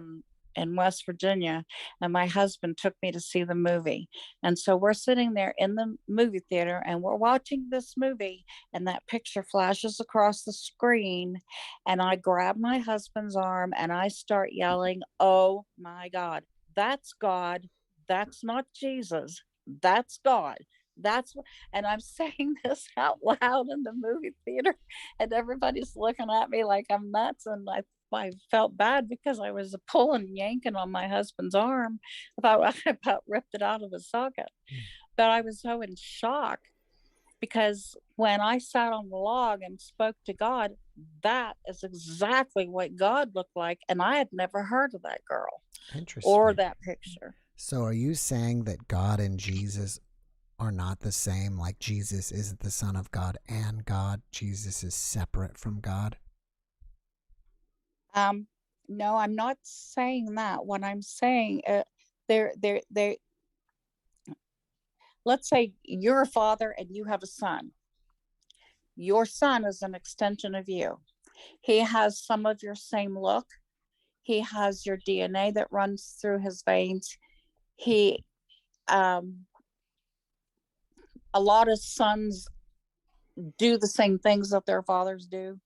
in West Virginia, and my husband took me to see the movie. And so we're sitting there in the movie theater and we're watching this movie, and that picture flashes across the screen, and I grab my husband's arm and I start yelling, "Oh my God, that's God. That's not Jesus. That's God. That's what," and I'm saying this out loud in the movie theater, and everybody's looking at me like I'm nuts. And I felt bad because I was pulling and yanking on my husband's arm. I thought I about ripped it out of his socket. But I was so in shock, because when I sat on the log and spoke to God, that is exactly what God looked like. And I had never heard of that girl or that picture. So are you saying that God and Jesus are not the same? Like Jesus is the Son of God and God, Jesus is separate from God? No, I'm not saying that. What I'm saying, they're let's say you're a father and you have a son. Your son is an extension of you. He has some of your same look. He has your DNA that runs through his veins. A lot of sons do the same things that their fathers do.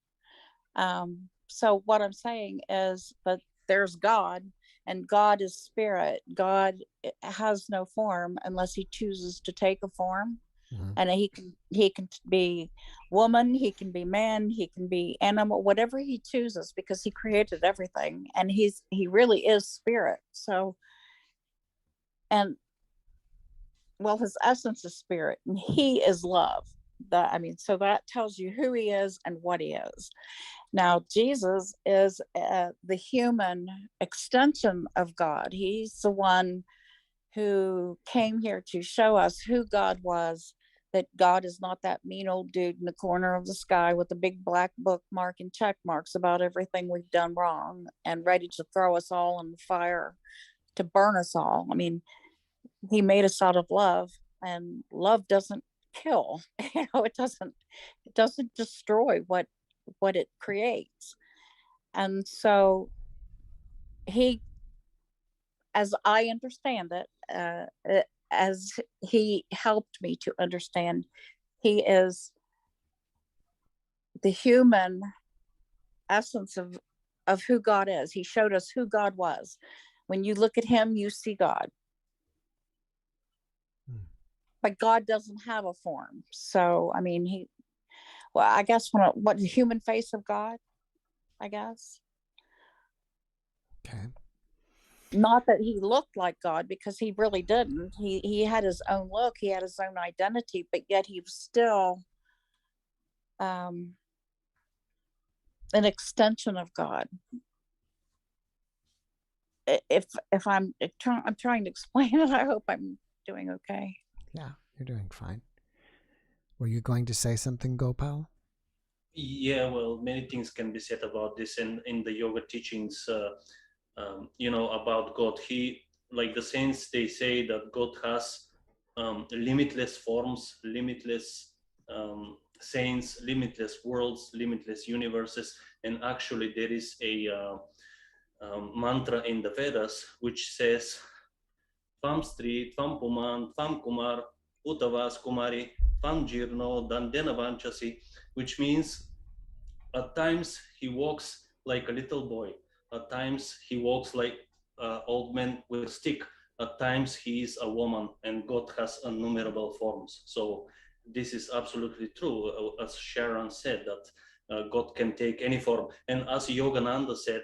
So what I'm saying is that there's God, and God is spirit. God has no form unless he chooses to take a form. Mm-hmm. And he can be woman, he can be man, he can be animal, whatever he chooses, because he created everything, and he really is spirit. So, and well, his essence is spirit, and he is love. So that tells you who he is and what he is. Now, Jesus is the human extension of God. He's the one who came here to show us who God was, that God is not that mean old dude in the corner of the sky with a big black book marking check marks about everything we've done wrong and ready to throw us all in the fire to burn us all. I mean, he made us out of love, and love doesn't kill. It doesn't destroy what it creates. And so he, as I understand it, as he helped me to understand, he is the human essence of who God is. He showed us who God was. When you look at him, you see God. But God doesn't have a form. So, I mean, I guess what the human face of God, I guess. Okay. Not that he looked like God, because he really didn't. He had his own look, he had his own identity, but yet he was still an extension of God. If I'm trying to explain it, I hope I'm doing okay. Yeah, you're doing fine. Were you going to say something, Gopal? Yeah, well, many things can be said about this, and in the yoga teachings, about God. Like the saints, they say that God has limitless forms, limitless saints, limitless worlds, limitless universes, and actually there is a mantra in the Vedas which says Tvam Stri, Tvam Puman, Tvam Kumar, Utavas Kumari, Tvam Jirno, Dandena Vanchasi, which means at times he walks like a little boy, at times he walks like an old man with a stick, at times he is a woman, and God has innumerable forms. So this is absolutely true, as Sharon said, that God can take any form. And as Yogananda said,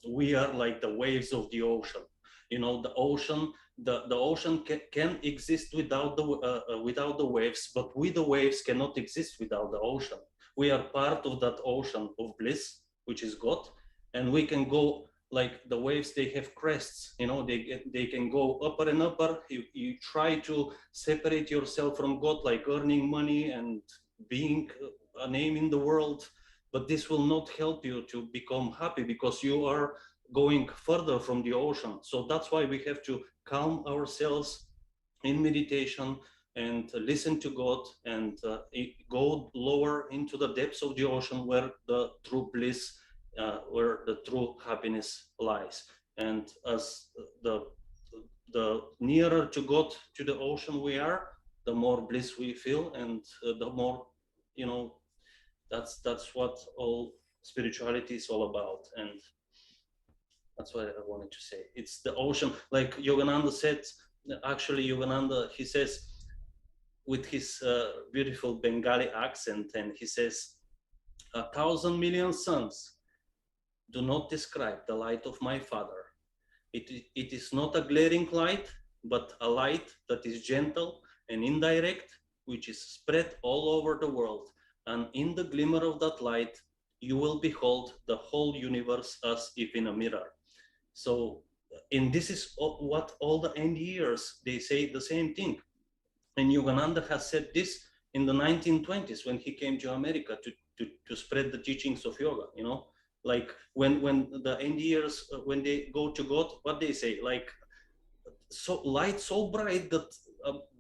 we are like the waves of the ocean. You know, the ocean, the ocean can exist without the waves, but we the waves cannot exist without the ocean. We are part of that ocean of bliss, which is God, and we can go like the waves. They have crests. You know, they can go upper and upper. You try to separate yourself from God, like earning money and being a name in the world, but this will not help you to become happy because you are going further from the ocean. So that's why we have to calm ourselves in meditation and listen to God and go lower into the depths of the ocean where the true bliss, where the true happiness lies. And as the nearer to God, to the ocean we are, the more bliss we feel, and the more, you know, that's what all spirituality is all about. And that's what I wanted to say. It's the ocean, like Yogananda said. Actually, Yogananda, he says with his beautiful Bengali accent, and he says, 1,000,000,000 suns do not describe the light of my Father. It is not a glaring light, but a light that is gentle and indirect, which is spread all over the world. And in the glimmer of that light, you will behold the whole universe as if in a mirror. So, and this is what all the NDEs, they say the same thing. And Yogananda has said this in the 1920s when he came to America to spread the teachings of yoga, you know, like when the NDEs, when they go to God, what they say, like, so light so bright that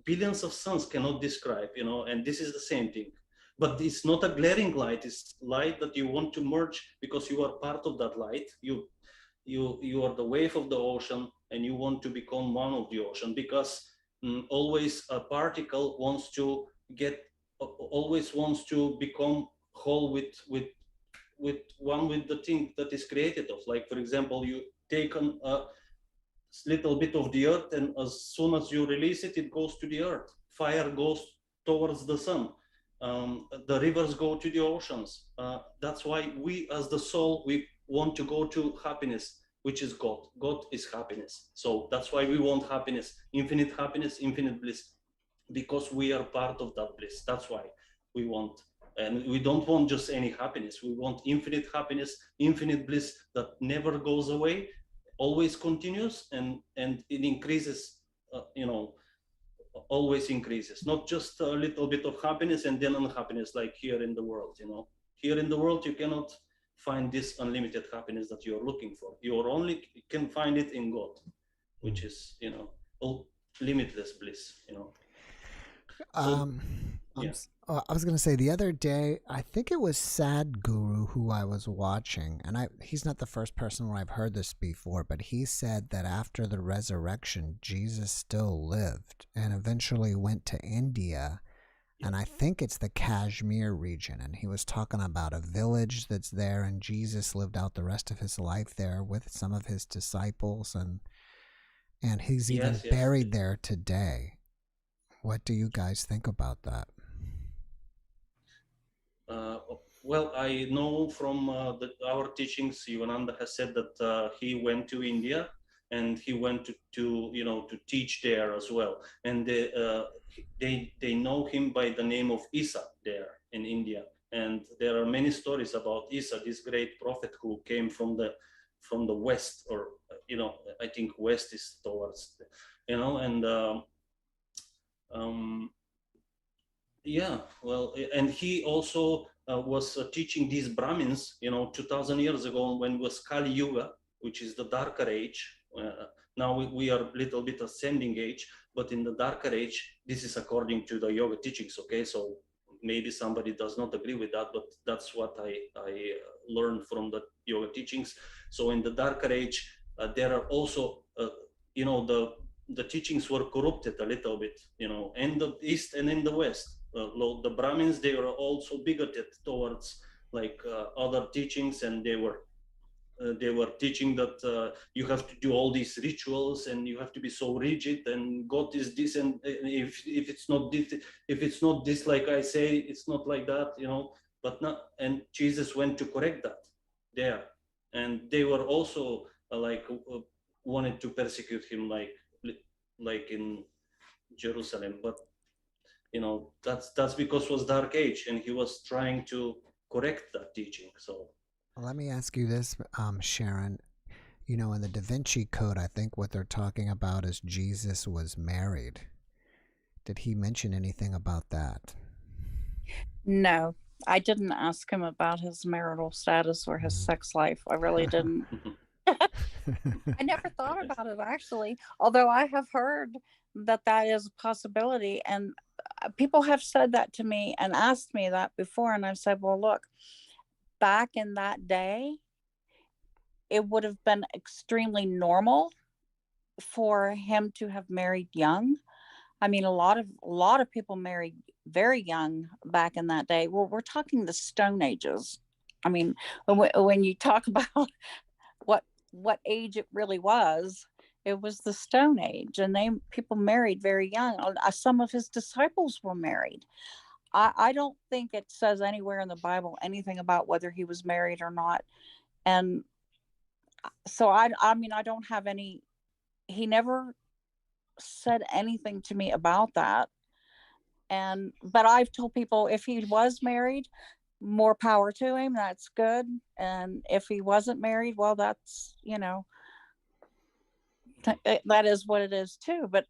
billions of suns cannot describe, you know, and this is the same thing. But it's not a glaring light, it's light that you want to merge because you are part of that light. You are the wave of the ocean, and you want to become one of the ocean, because always a particle wants to get always wants to become whole with one with the thing that is created of. Like, for example, you take a little bit of the earth, and as soon as you release it, it goes to the earth. Fire goes towards the sun. The rivers go to the oceans. That's why we, as the soul, we want to go to happiness, which is God. God is happiness. So that's why we want happiness, infinite bliss, because we are part of that bliss. That's why we want. And we don't want just any happiness. We want infinite happiness, infinite bliss that never goes away, always continues, and it increases, always increases, not just a little bit of happiness and then unhappiness like here in the world. Here in the world you cannot find this unlimited happiness that you're looking for. You can find it in God, which is limitless bliss. So yeah. I was going to say the other day, I think it was Sadhguru who I was watching, and he's not the first person where I've heard this before, but he said that after the resurrection, Jesus still lived and eventually went to India, and I think it's the Kashmir region, and he was talking about a village that's there, and Jesus lived out the rest of his life there with some of his disciples, and he's even buried there today. What do you guys think about that? Well, I know from our teachings, Yogananda has said that he went to India, and he went to teach there as well. And they know him by the name of Isa there in India. And there are many stories about Isa, this great prophet who came from the west, or I think west is towards, and yeah, well, and he also was teaching these Brahmins, 2000 years ago, when it was Kali Yuga, which is the darker age. Now we are a little bit ascending age, but in the darker age, this is according to the yoga teachings, okay? So maybe somebody does not agree with that, but that's what I learned from the yoga teachings. So in the darker age, there are also, the teachings were corrupted a little bit, in the East and in the West. The Brahmins, they were also bigoted towards like other teachings, and they were teaching that you have to do all these rituals and you have to be so rigid, and God is this, and if it's not this, if it's not this, like I say, it's not like that, but not. And Jesus went to correct that there, and they were also wanted to persecute him, like in Jerusalem, but that's because it was dark age, and he was trying to correct that teaching. So Let me ask you this, Sharon. In the Da Vinci Code, I think what they're talking about is Jesus was married. Did he mention anything about that? No, I didn't ask him about his marital status or his sex life. I really didn't. I never thought about it, actually, although I have heard that is a possibility. And people have said that to me and asked me that before. And I've said, well, look, back in that day, it would have been extremely normal for him to have married young. I mean, a lot of people married very young back in that day. Well, we're talking the Stone Ages. I mean, when you talk about what age it really was, it was the Stone Age, and people married very young. Some of his disciples were married. I don't think it says anywhere in the Bible anything about whether he was married or not. And so I mean, I don't have any. He never said anything to me about that. But I've told people, if he was married, more power to him. That's good. And if he wasn't married, well, that's, that is what it is too. But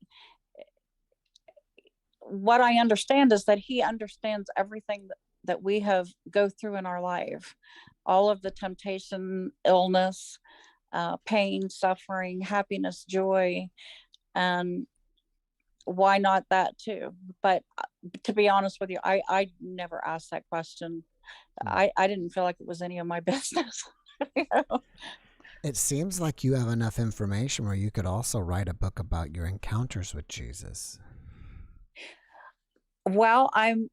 what I understand is that he understands everything that we have go through in our life, all of the temptation, illness, pain, suffering, happiness, joy, and why not that too? But to be honest with you, I never asked that question. I didn't feel like it was any of my business. It seems like you have enough information where you could also write a book about your encounters with Jesus. Well, I'm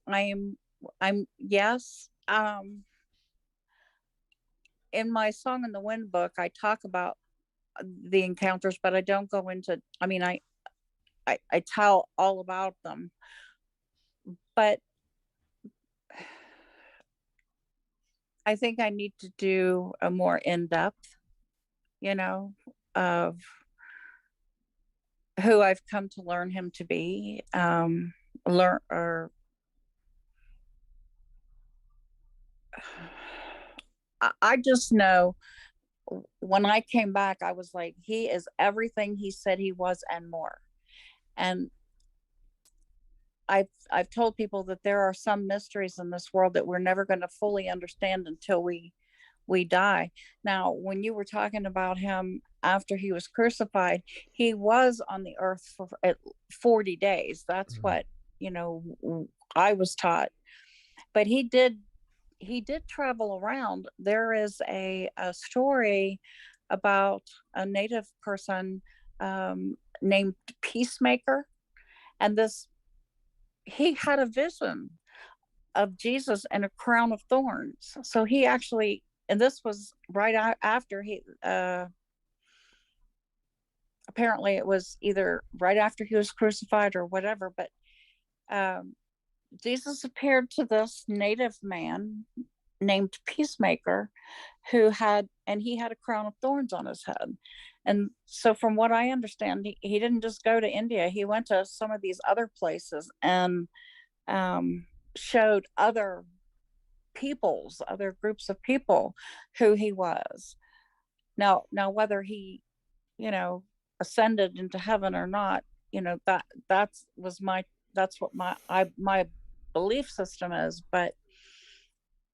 yes. In my Song in the Wind book, I talk about the encounters, but I don't go into. I mean, I tell all about them, but I think I need to do a more in-depth, of who I've come to learn him to be. I just know when I came back, I was like, he is everything he said he was and more. And I've told people that there are some mysteries in this world that we're never going to fully understand until we die. Now, when you were talking about him after he was crucified, he was on the earth for 40 days. That's what, I was taught. But he did travel around. There is a story about a native person named Peacemaker, and he had a vision of Jesus and a crown of thorns. So he actually, and this was right after he, apparently it was either right after he was crucified or whatever, but Jesus appeared to this native man named Peacemaker he had a crown of thorns on his head. And so from what I understand, he didn't just go to India. He went to some of these other places and showed other groups of people who he was. Now whether he, ascended into heaven or not, that's what my belief system is. But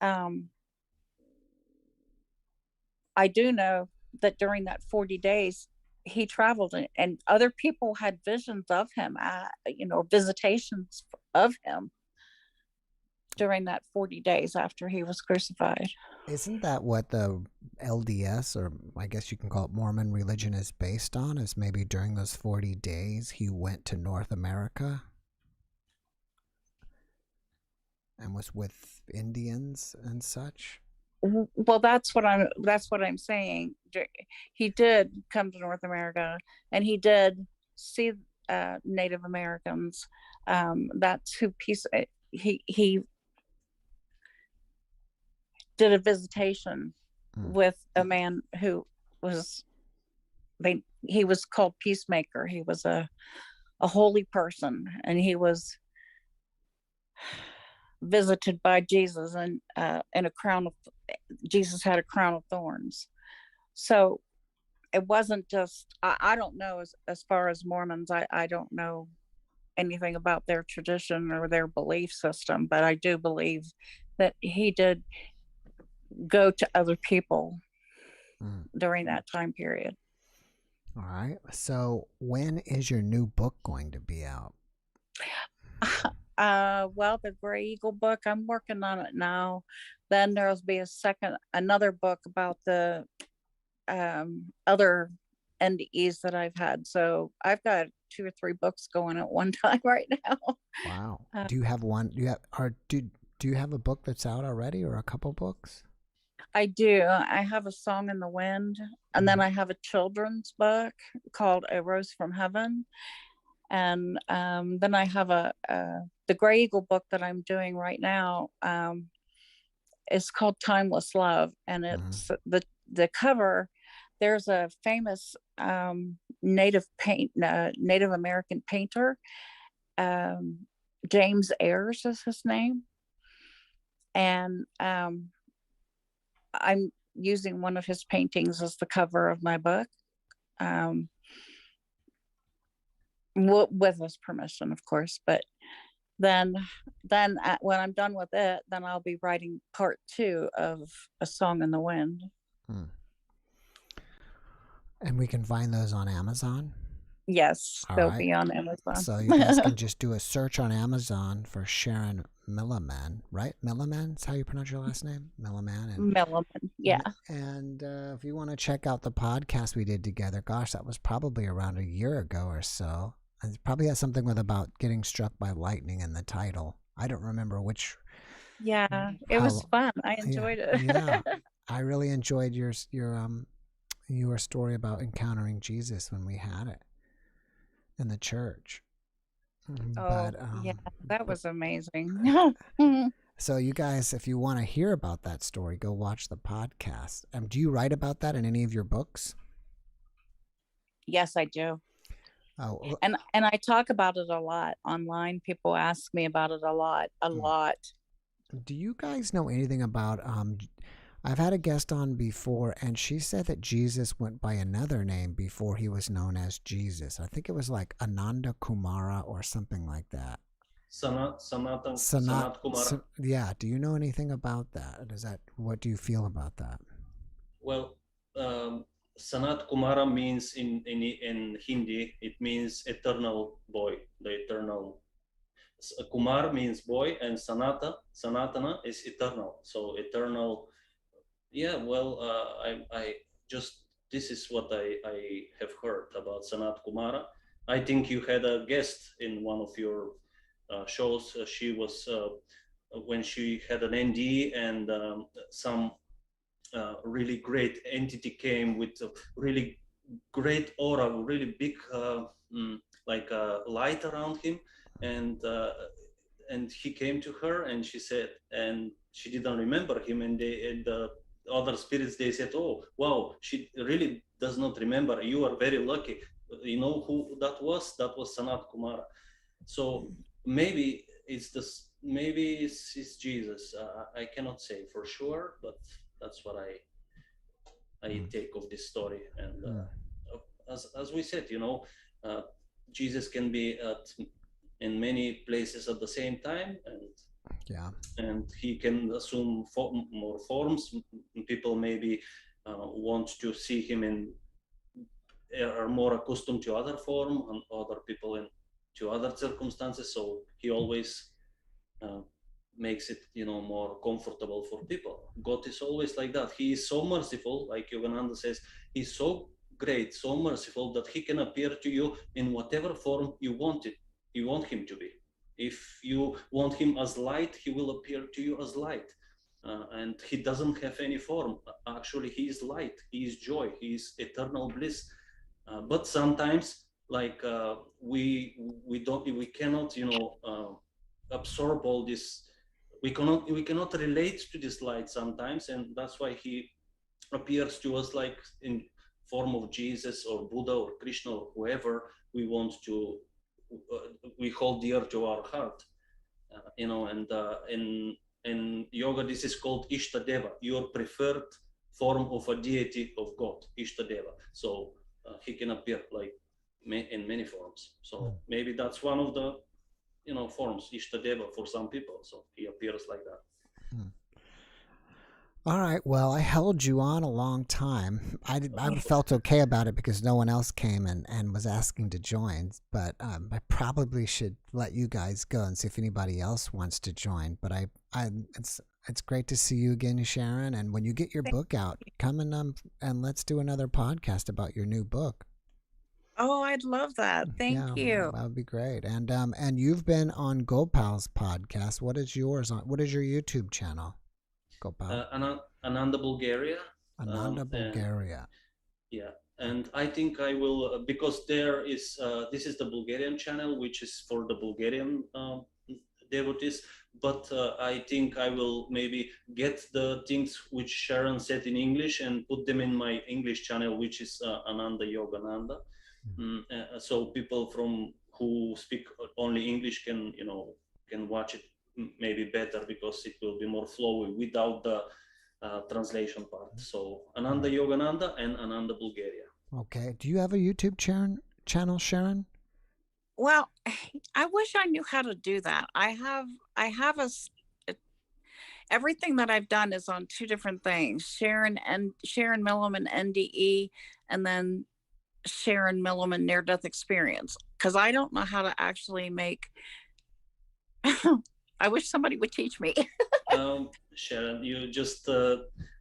I do know that during that 40 days, he traveled and other people had visions of him, visitations of him during that 40 days after he was crucified. Isn't that what the LDS, or I guess you can call it Mormon religion, is based on? Is maybe during those 40 days he went to North America and was with Indians and such? Well, that's what I'm saying. He did come to North America, and he did see Native Americans. That's who he did a visitation with a man who was he was called Peacemaker. He was a holy person, and he was visited by Jesus, and Jesus had a crown of thorns. So it wasn't just, I don't know, as far as Mormons, I don't know anything about their tradition or their belief system, but I do believe that he did go to other people during that time period. All right. So when is your new book going to be out? Well, the Gray Eagle book, I'm working on it now. Then there'll be another book about the other NDEs that I've had. So I've got 2 or 3 books going at one time right now. Wow. Do you have one? Do you have a book that's out already, or a couple books? I do. I have A Song in the Wind, and then I have a children's book called A Rose from Heaven. And then I have the Gray Eagle book that I'm doing right now. Is called Timeless Love, and it's the cover. There's a famous Native American painter, James Ayers is his name, and I'm using one of his paintings as the cover of my book, with his permission, of course. But then when I'm done with it, then I'll be writing part 2 of A Song in the Wind. And we can find those on Amazon? Yes, they'll be on Amazon. So you guys can just do a search on Amazon for Sharon Milliman, right? Milliman is how you pronounce your last name? Milliman. Milliman, yeah. And if you want to check out the podcast we did together, gosh, that was probably around a year ago or so. And it probably has something with about getting struck by lightning in the title. I don't remember which. Yeah, it was fun. I enjoyed it. Yeah, I really enjoyed your story about encountering Jesus when we had it in the church. Oh, yeah, that was amazing. So you guys, if you want to hear about that story, go watch the podcast. Do you write about that in any of your books? Yes, I do. Oh, and I talk about it a lot online. People ask me about it a lot. Do you guys know anything about I've had a guest on before, and she said that Jesus went by another name before he was known as Jesus. I think it was like Ananda Kumara or something like that. Sanat Kumara. Yeah. Do you know anything about that? What do you feel about that? Well, Sanat Kumara means in Hindi, it means eternal boy, the eternal. Kumar means boy, and Sanatana is eternal. So eternal. Yeah, well, I just, this is what I have heard about Sanat Kumara. I think you had a guest in one of your shows. She was, when she had an ND, and some really great entity came with a really great aura, really big, like a light around him. And he came to her, and she said, and she didn't remember him, and the other spirits, they said, oh wow, she really does not remember, you are very lucky. You know who that was? That was Sanat Kumara. So maybe it's Jesus. I cannot say for sure, but that's what I take of this story. And as we said, Jesus can be in many places at the same time, and Yeah. And he can assume more forms. People maybe want to see him in, are more accustomed to other form, and other people in to other circumstances. So he always uh, makes it, more comfortable for people. God is always like that. He is so merciful, like Yogananda says. He's so great, so merciful, that he can appear to you in whatever form you want him to be. If you want him as light, he will appear to you as light. And he doesn't have any form. Actually, he is light, he is joy, he is eternal bliss. But sometimes, like, we cannot, absorb all this. We cannot relate to this light sometimes, and that's why he appears to us like in form of Jesus or Buddha or Krishna or whoever we want to, we hold dear to our heart. And in yoga, this is called Ishtadeva, your preferred form of a deity of God, Ishtadeva. So he can appear like in many forms. So maybe that's one of the forms, Ishtadeva, for some people. So he appears like that. All right. Well, I held you on a long time. I felt okay about it because no one else came and was asking to join. But I probably should let you guys go and see if anybody else wants to join. But it's great to see you again, Sharon. And when you get your book out, come and let's do another podcast about your new book. Oh, I'd love that. Thank you. That would be great. And you've been on Gopal's podcast. What is yours on? What is your YouTube channel? Gopal. Ananda, Bulgaria. Ananda, Bulgaria. Yeah, and I think I will, because there is this is the Bulgarian channel, which is for the Bulgarian devotees. But I think I will maybe get the things which Sharon said in English and put them in my English channel, which is Ananda Yogananda. So people who speak only English can watch it maybe better, because it will be more flowy without the translation part. So Ananda Yogananda and Ananda Bulgaria. Okay. Do you have a YouTube channel, Sharon? Well, I wish I knew how to do that. I have everything that I've done is on two different things. Sharon Milliman NDE, and then Sharon Milliman Near Death Experience, because I don't know how to actually make. I wish somebody would teach me. Sharon, you just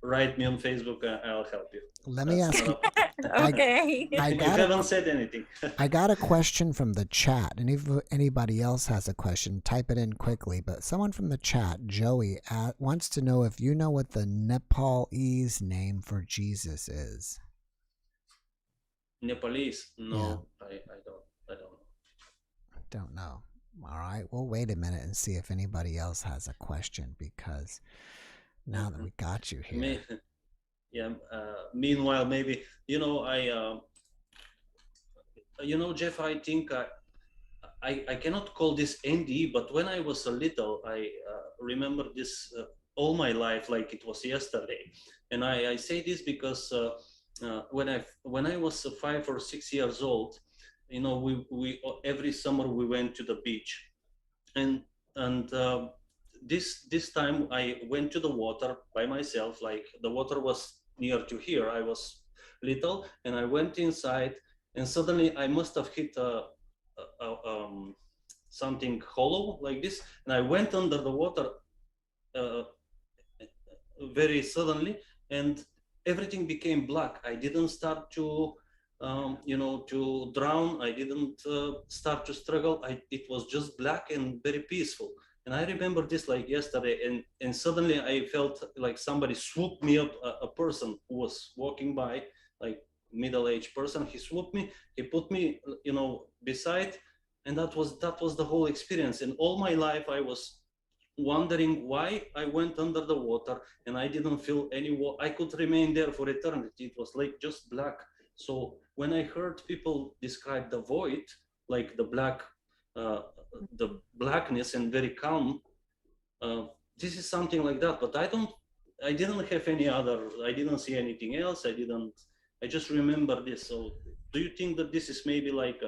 write me on Facebook. I'll help you. Let me ask you. Okay. You haven't said anything. I got a question from the chat, and if anybody else has a question, type it in quickly. But someone from the chat, Joey, wants to know if you know what the Nepalese name for Jesus is. Nepalese? No, yeah. I don't know. Don't know. All right. We'll wait a minute and see if anybody else has a question, because now that we got you here. Meanwhile, maybe Jeff, I think I cannot call this NDE, but when I was a little, I remember this all my life like it was yesterday, and I say this because when I was 5 or 6 years old, we every summer we went to the beach, and this time I went to the water by myself. Like, the water was near to here. I was little, and I went inside, and suddenly I must have hit something hollow like this, and I went under the water very suddenly, and everything became black. I didn't start to to drown. I didn't start to struggle. It was just black and very peaceful. And I remember this like yesterday, and suddenly I felt like somebody swooped me up, a person who was walking by, like middle-aged person. He swooped me, he put me, beside, and that was the whole experience. And all my life I was wondering why I went under the water, and I didn't feel I could remain there for eternity. It was like just black. So when I heard people describe the void, like the blackness and very calm, this is something like that. But I didn't have I didn't see anything else. I just remember this. So do you think that this is maybe like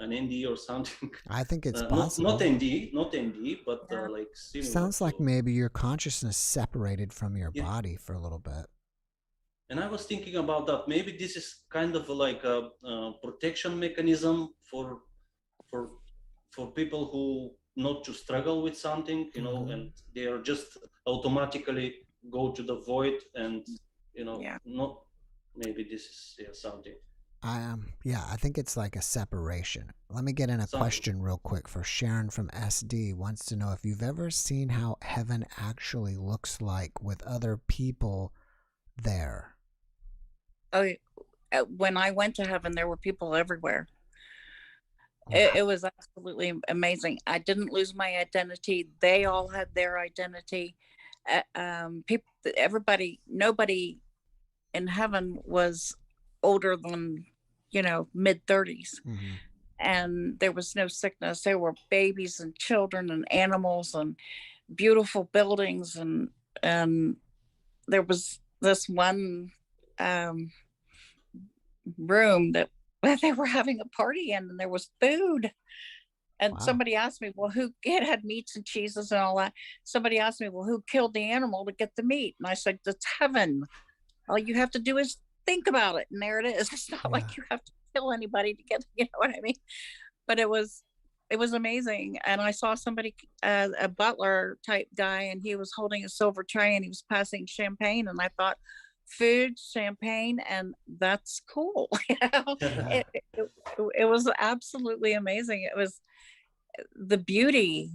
an NDE or something. I think it's Not possible. NDE, but Yeah. like similar. Sounds like to, maybe your consciousness separated from your yeah. body for a little bit. And I was thinking about that. Maybe this is kind of like a protection mechanism for for people who not to struggle with something, you know, and they are just automatically go to the void, and you know, Yeah. not maybe this is something. I think it's like a separation. Let me get in a Something. question real quick for Sharon from SD. Wants to know if you've ever seen how heaven actually looks like with other people there. Oh, when I went to heaven, there were people everywhere. Wow. It was absolutely amazing. I didn't lose my identity. They all had their identity. People, everybody, nobody in heaven was older than, mid 30s. Mm-hmm. And there was no sickness. There were babies and children and animals and beautiful buildings. And there was this one room that they were having a party in, and there was food. And Wow. somebody asked me, well, it had meats and cheeses and all that. Somebody asked me, well, who killed the animal to get the meat? And I said, that's heaven. All you have to do is think about it, and there it is. It's not like you have to kill anybody to get, you know what I mean? But it was amazing. And I saw somebody, a butler type guy, and he was holding a silver tray and he was passing champagne. And I thought, food, champagne, and that's cool. It was absolutely amazing. It was, the beauty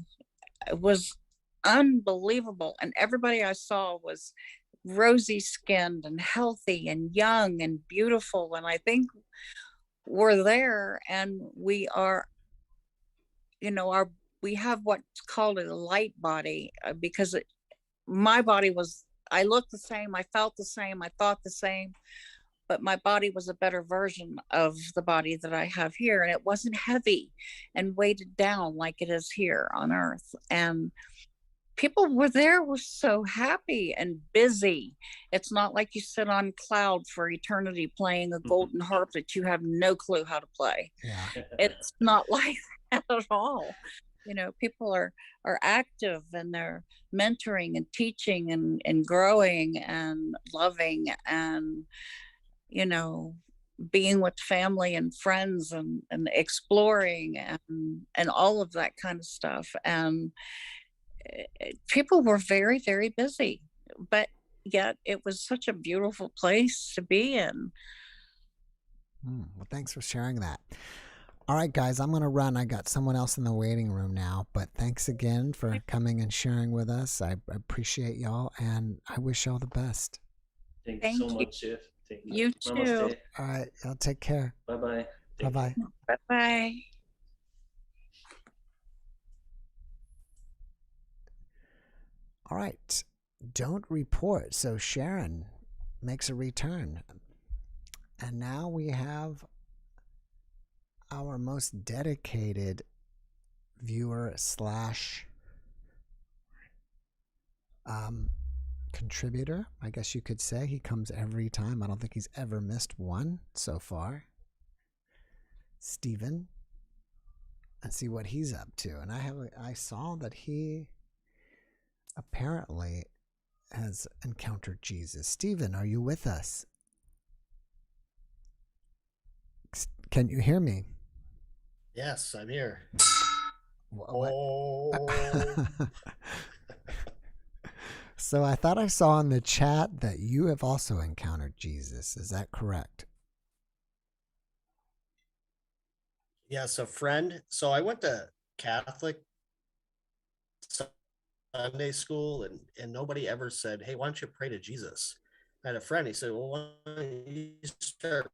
was unbelievable, and everybody I saw was rosy skinned and healthy and young and beautiful. And I think we're there, and we are, we have what's called a light body, because my body was, I looked the same, I felt the same, I thought the same, but my body was a better version of the body that I have here. And it wasn't heavy and weighted down like it is here on earth. And people were so happy and busy. It's not like you sit on cloud for eternity playing a golden harp that you have no clue how to play. Yeah. It's not like that at all. People are active, and they're mentoring and teaching and growing and loving, and being with family and friends, and exploring, and all of that kind of stuff. And people were very, very busy, but yet it was such a beautiful place to be in. Well, thanks for sharing that. All right, guys, I'm going to run. I got someone else in the waiting room now, but thanks again for coming and sharing with us. I appreciate y'all, and I wish y'all the best. Thank you so much, Jeff. Thank you. You too. Namaste. All right, y'all take care. Bye-bye. Bye-bye. Bye-bye. All right, don't report. So Sharon makes a return. And now we have our most dedicated viewer slash contributor, I guess you could say. He comes every time. I don't think he's ever missed one so far. Steven. Let's see what he's up to. And I saw that he apparently has encountered Jesus. Steven, are you with us? Can you hear me? Yes, I'm here. Oh. So I thought I saw in the chat that you have also encountered Jesus. Is that correct? Yes, a friend. So I went to Catholic Sunday school, and nobody ever said, hey, why don't you pray to Jesus? I had a friend. He said, well, why don't you start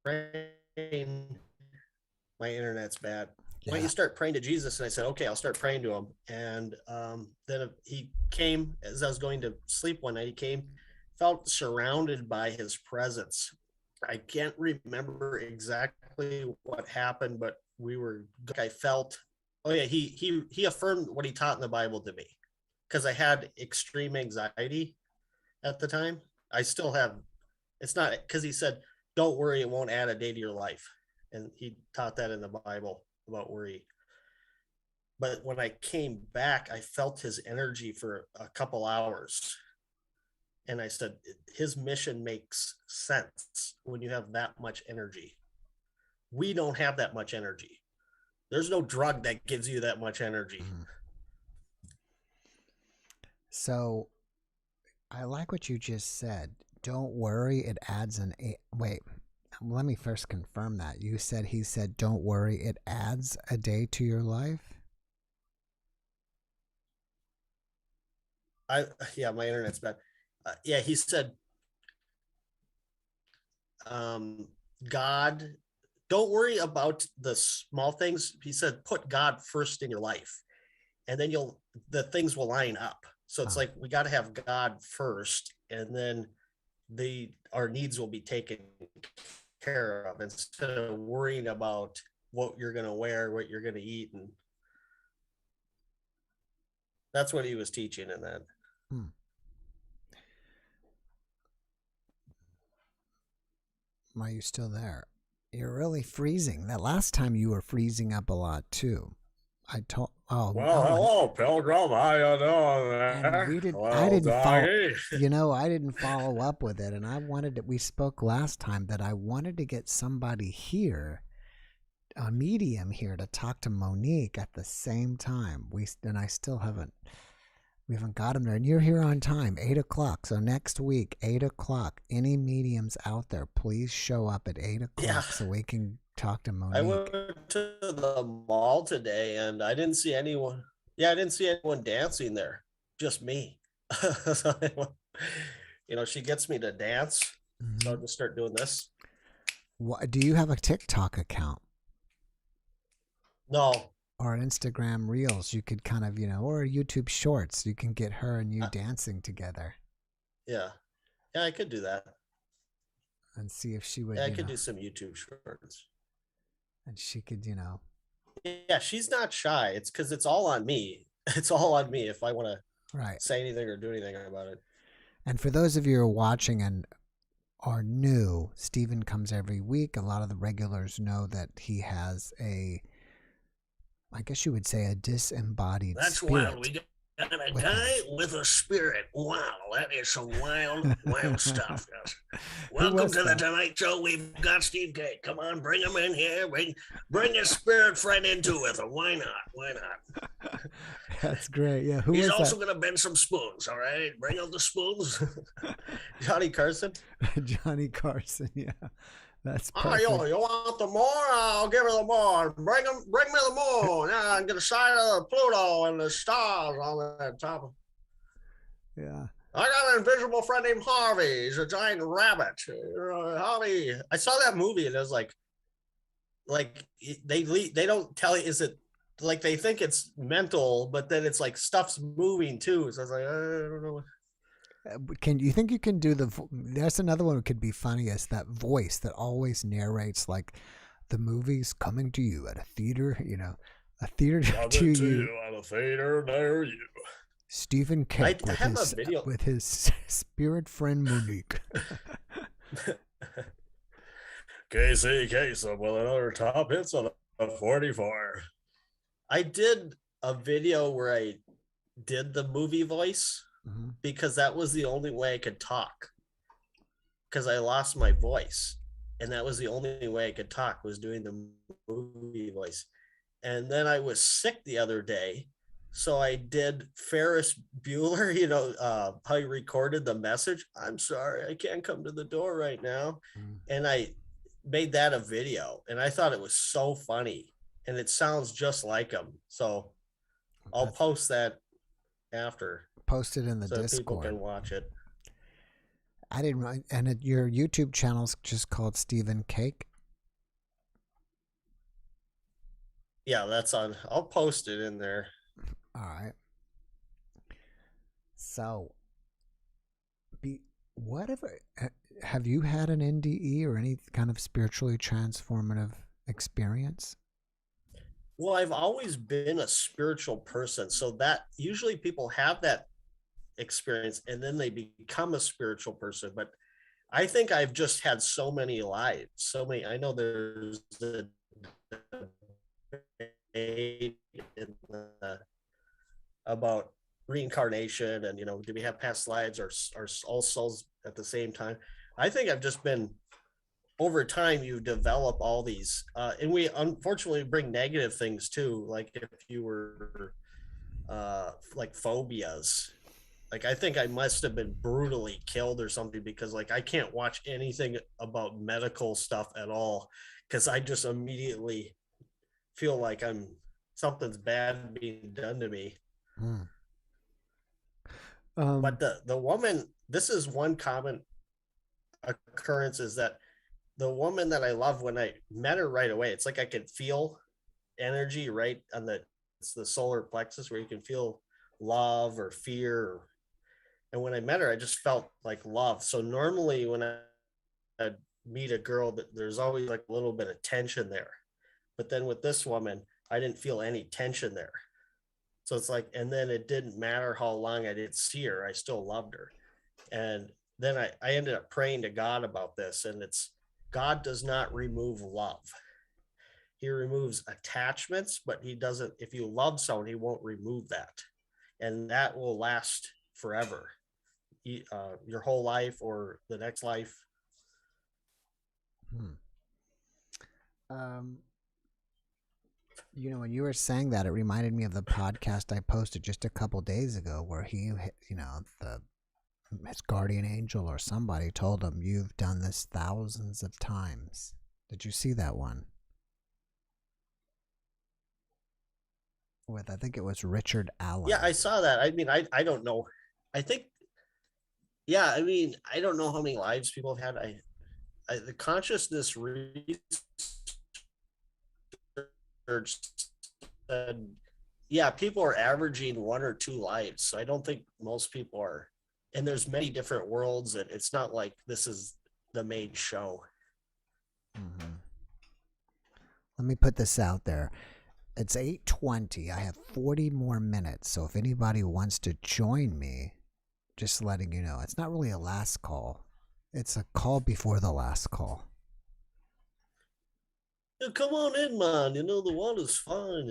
praying? My internet's bad. Why don't you start praying to Jesus? And I said, okay, I'll start praying to him. And then he came as I was going to sleep one night. He came, felt surrounded by his presence. I can't remember exactly what happened, but I felt, oh yeah, he affirmed what he taught in the Bible to me, because I had extreme anxiety at the time. I still have. It's not, because he said, don't worry, it won't add a day to your life. and he taught that in the Bible about worry. But when I came back, I felt his energy for a couple hours. And I said, his mission makes sense when you have that much energy. We don't have that much energy. There's no drug that gives you that much energy. Mm. So I like what you just said. Don't worry, it adds an wait. Let me first confirm that. You said he said, don't worry, it adds a day to your life? Yeah, my internet's bad. Yeah, he said, God, don't worry about the small things. He said, put God first in your life, and then the things will line up. So it's like, we got to have God first, and then our needs will be taken care of instead of worrying about what you're going to wear, what you're going to eat. And that's what he was teaching in that. Are you still there? You're really freezing. That last time you were freezing up a lot too. Hello, Pilgrim. How you doing there? I didn't follow up with it, and we spoke last time that I wanted to get somebody here, a medium here, to talk to Monique at the same time. We haven't got him there, and you're here on time, 8:00. So next week, 8:00. Any mediums out there, please show up at 8:00 so we can talk to Monique. I went to the mall today and I didn't see anyone. Yeah, I didn't see anyone dancing there. Just me. She gets me to dance. Mm-hmm. So I'll just start doing this. Do you have a TikTok account? No. Or Instagram Reels? You could kind of, or YouTube Shorts. You can get her and you dancing together. Yeah. Yeah, I could do that. And see if she would. Yeah, I could do some YouTube Shorts. And she could, Yeah, she's not shy. It's because it's all on me. It's all on me if I want to say anything or do anything about it. And for those of you who are watching and are new, Stephen comes every week. A lot of the regulars know that he has I guess you would say, a disembodied spirit. Wild. We got a guy with a spirit. Wow, that is some wild stuff. Yes. Welcome to the Tonight Show. We've got Steve K. Come on, bring him in here. Bring his spirit friend into it. Why not? That's great. Yeah. He's also going to bend some spoons. All right, bring out the spoons. Johnny Carson. Johnny Carson. Yeah. That's perfect. Oh, you want the moon? I'll give her the moon. Bring me the moon. Yeah, I'm gonna sign Pluto and the stars on the top. Yeah. I got an invisible friend named Harvey. He's a giant rabbit. Harvey. I saw that movie and it was like they don't tell you. Is it like they think it's mental, but then it's like stuff's moving too. So I was like, I don't know. You think you can do there's another one that could be funniest, that voice that always narrates like the movies coming to you at a theater, a theater to you at a theater near you. Stephen K. with his spirit friend Monique. Casey Kasem with another top hits on a 44. I did a video where I did the movie voice. Mm-hmm. Because that was the only way I could talk, because I lost my voice, and that was the only way I could talk, was doing the movie voice. And then I was sick the other day, so I did Ferris Bueller, how he recorded the message. I'm sorry, I can't come to the door right now. Mm-hmm. And I made that a video, and I thought it was so funny, and it sounds just like him. So I'll post that after. Post it in the Discord. People can watch it. I didn't write, and your YouTube channel's just called Stephen Cake. Yeah, that's on. I'll post it in there. All right. So, have you had an NDE or any kind of spiritually transformative experience? Well, I've always been a spiritual person, so that usually people have that experience and then they become a spiritual person. But I think I've just had so many lives, so many. I know there's a debate about reincarnation and, do we have past lives or all souls at the same time? I think I've just been, over time, you develop all these, and we unfortunately bring negative things too. Like if you were, like phobias, like I think I must have been brutally killed or something, because like I can't watch anything about medical stuff at all, because I just immediately feel like something's bad being done to me. But the woman, this is one common occurrence, is that the woman that I love, when I met her right away, it's like I could feel energy right on it's the solar plexus, where you can feel love or fear. And when I met her, I just felt like love. So normally when I meet a girl, that there's always like a little bit of tension there. But then with this woman, I didn't feel any tension there. So it's like, and then it didn't matter how long I didn't see her, I still loved her. And then I ended up praying to God about this. And it's, God does not remove love. He removes attachments, but he doesn't, if you love someone, he won't remove that. And that will last forever, your whole life or the next life. When you were saying that, it reminded me of the podcast I posted just a couple days ago, where his guardian angel or somebody told him, "You've done this thousands of times." Did you see that one? I think it was Richard Allen. Yeah, I saw that. I mean, I don't know. I think, yeah, I mean, I don't know how many lives people have had. The consciousness research said, yeah, people are averaging 1 or 2 lives. So I don't think most people are. And there's many different worlds, and it's not like this is the main show. Let me put this out there. It's 8:20. I have 40 more minutes. So if anybody wants to join me, just letting you know, it's not really a last call. It's a call before the last call. Come on in, man. The water's fine.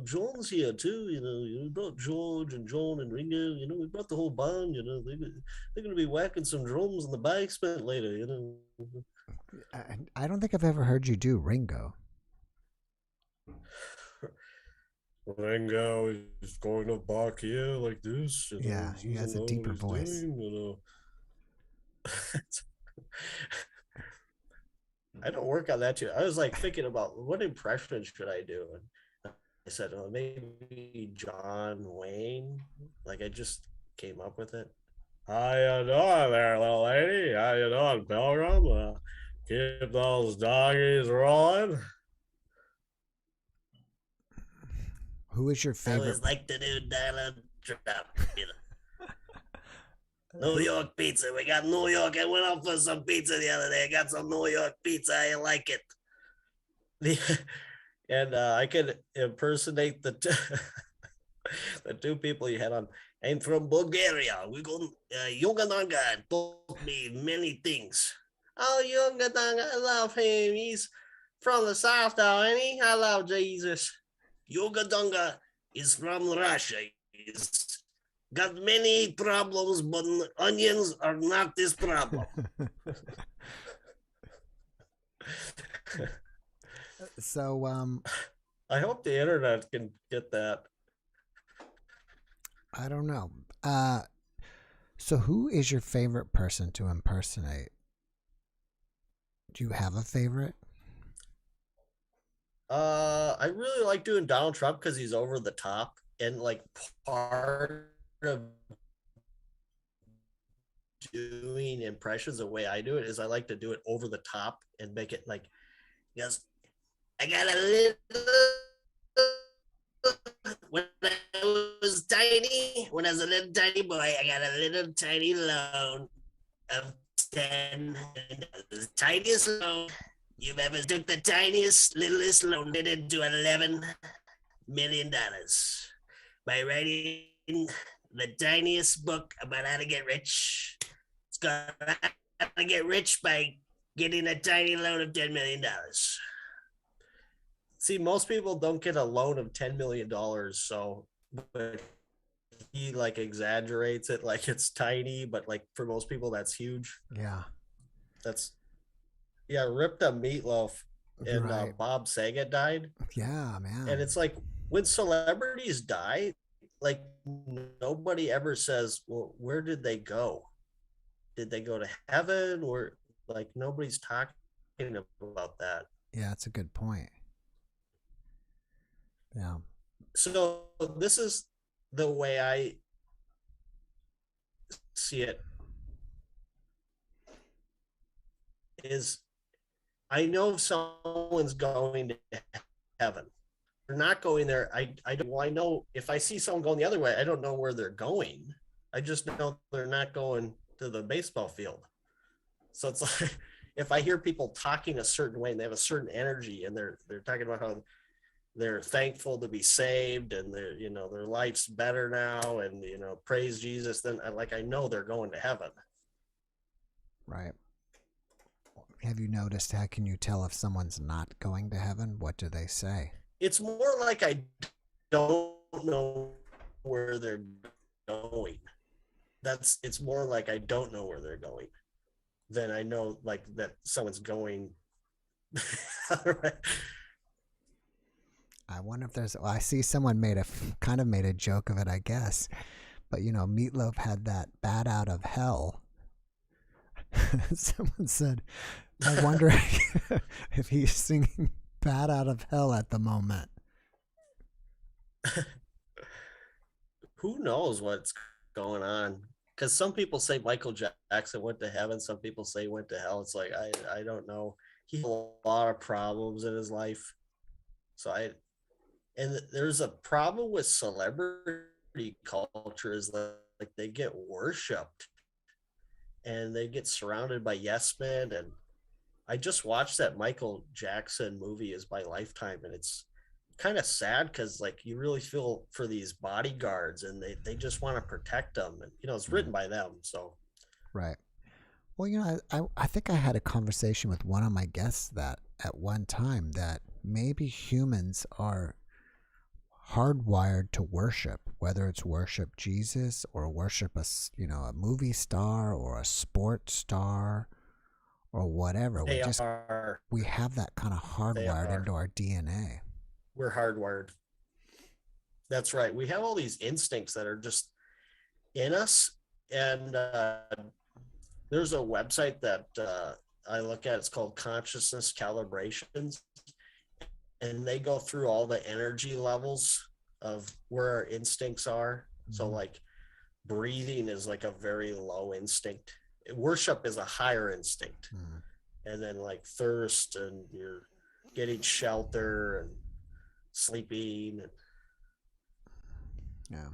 John's here too. You brought George and John and Ringo. We brought the whole band. They're going to be whacking some drums in the basement later. I don't think I've ever heard you do Ringo. Ringo is going to bark here like this. Yeah, he has a deeper voice. I don't work on that too. I was like thinking about what impression should I do, and I said, "Oh, maybe John Wayne." Like I just came up with it. How you doing there, little lady? How you doing, Pilgrim? Keep those doggies rolling. Who is your favorite? I always like to do Donald Trump. New York pizza. We got New York. I went out for some pizza the other day. I got some New York pizza. I like it. And I could impersonate the the 2 people you had on. I'm from Bulgaria. We go Yogananga taught me many things. Oh, Yogananga, I love him. He's from the South, though, ain't he? I love Jesus. Yogananga is from Russia. He's got many problems, but onions are not this problem. So, I hope the internet can get that. I don't know. So who is your favorite person to impersonate? Do you have a favorite? I really like doing Donald Trump because he's over the top, and like part of doing impressions, the way I do it is I like to do it over the top and make it like, yes, I got a little, when I was a little tiny boy, I got a little tiny loan of $10. The tiniest loan you've ever took, the tiniest, littlest loan, made it into $11 million by writing the tiniest book about how to get rich. It's called to get rich by getting a tiny loan of $10 million. See, most people don't get a loan of $10 million. So but he like exaggerates it like it's tiny, but like for most people, that's huge. Yeah. That's, yeah, Rip the Meatloaf and Right. Bob Saget died. Yeah, man. And it's like when celebrities die, like nobody ever says, well, where did they go? Did they go to heaven? Or like nobody's talking about that. Yeah, that's a good point. Yeah. So this is the way I see it, is I know if someone's going to heaven. They're not going there. I know if I see someone going the other way, I don't know where they're going. I just know they're not going to the baseball field. So it's like if I hear people talking a certain way and they have a certain energy and they're talking about how they're thankful to be saved and they're, you know, their life's better now and, you know, praise Jesus, then I know they're going to heaven. Right. Have you noticed, how can you tell if someone's not going to heaven? What do they say? It's more like I don't know where they're going. It's more like I don't know where they're going than I know like that someone's going. I wonder if there's, well, I see someone kind of made a joke of it, I guess. But, you know, Meatloaf had that Bat Out of Hell. Someone said, I wonder if he's singing Bat Out of Hell at the moment. Who knows what's going on? Because some people say Michael Jackson went to heaven. Some people say he went to hell. It's like, I don't know. He had a lot of problems in his life. And there's a problem with celebrity culture is like they get worshipped and they get surrounded by yes men. And I just watched that Michael Jackson movie Is My Lifetime, and it's kind of sad because like you really feel for these bodyguards and they just want to protect them. And, you know, it's written by them. So. Right. Well, you know, I think I had a conversation with one of my guests that at one time that maybe humans are hardwired to worship, whether it's worship Jesus or worship a movie star or a sports star or whatever. We have that kind of hardwired into our DNA. We're hardwired. That's right. We have all these instincts that are just in us. And there's a website that I look at. It's called Consciousness Calibrations. And they go through all the energy levels of where our instincts are. Mm-hmm. So like breathing is like a very low instinct. Worship is a higher instinct. Mm-hmm. And then like thirst and you're getting shelter and sleeping. Yeah.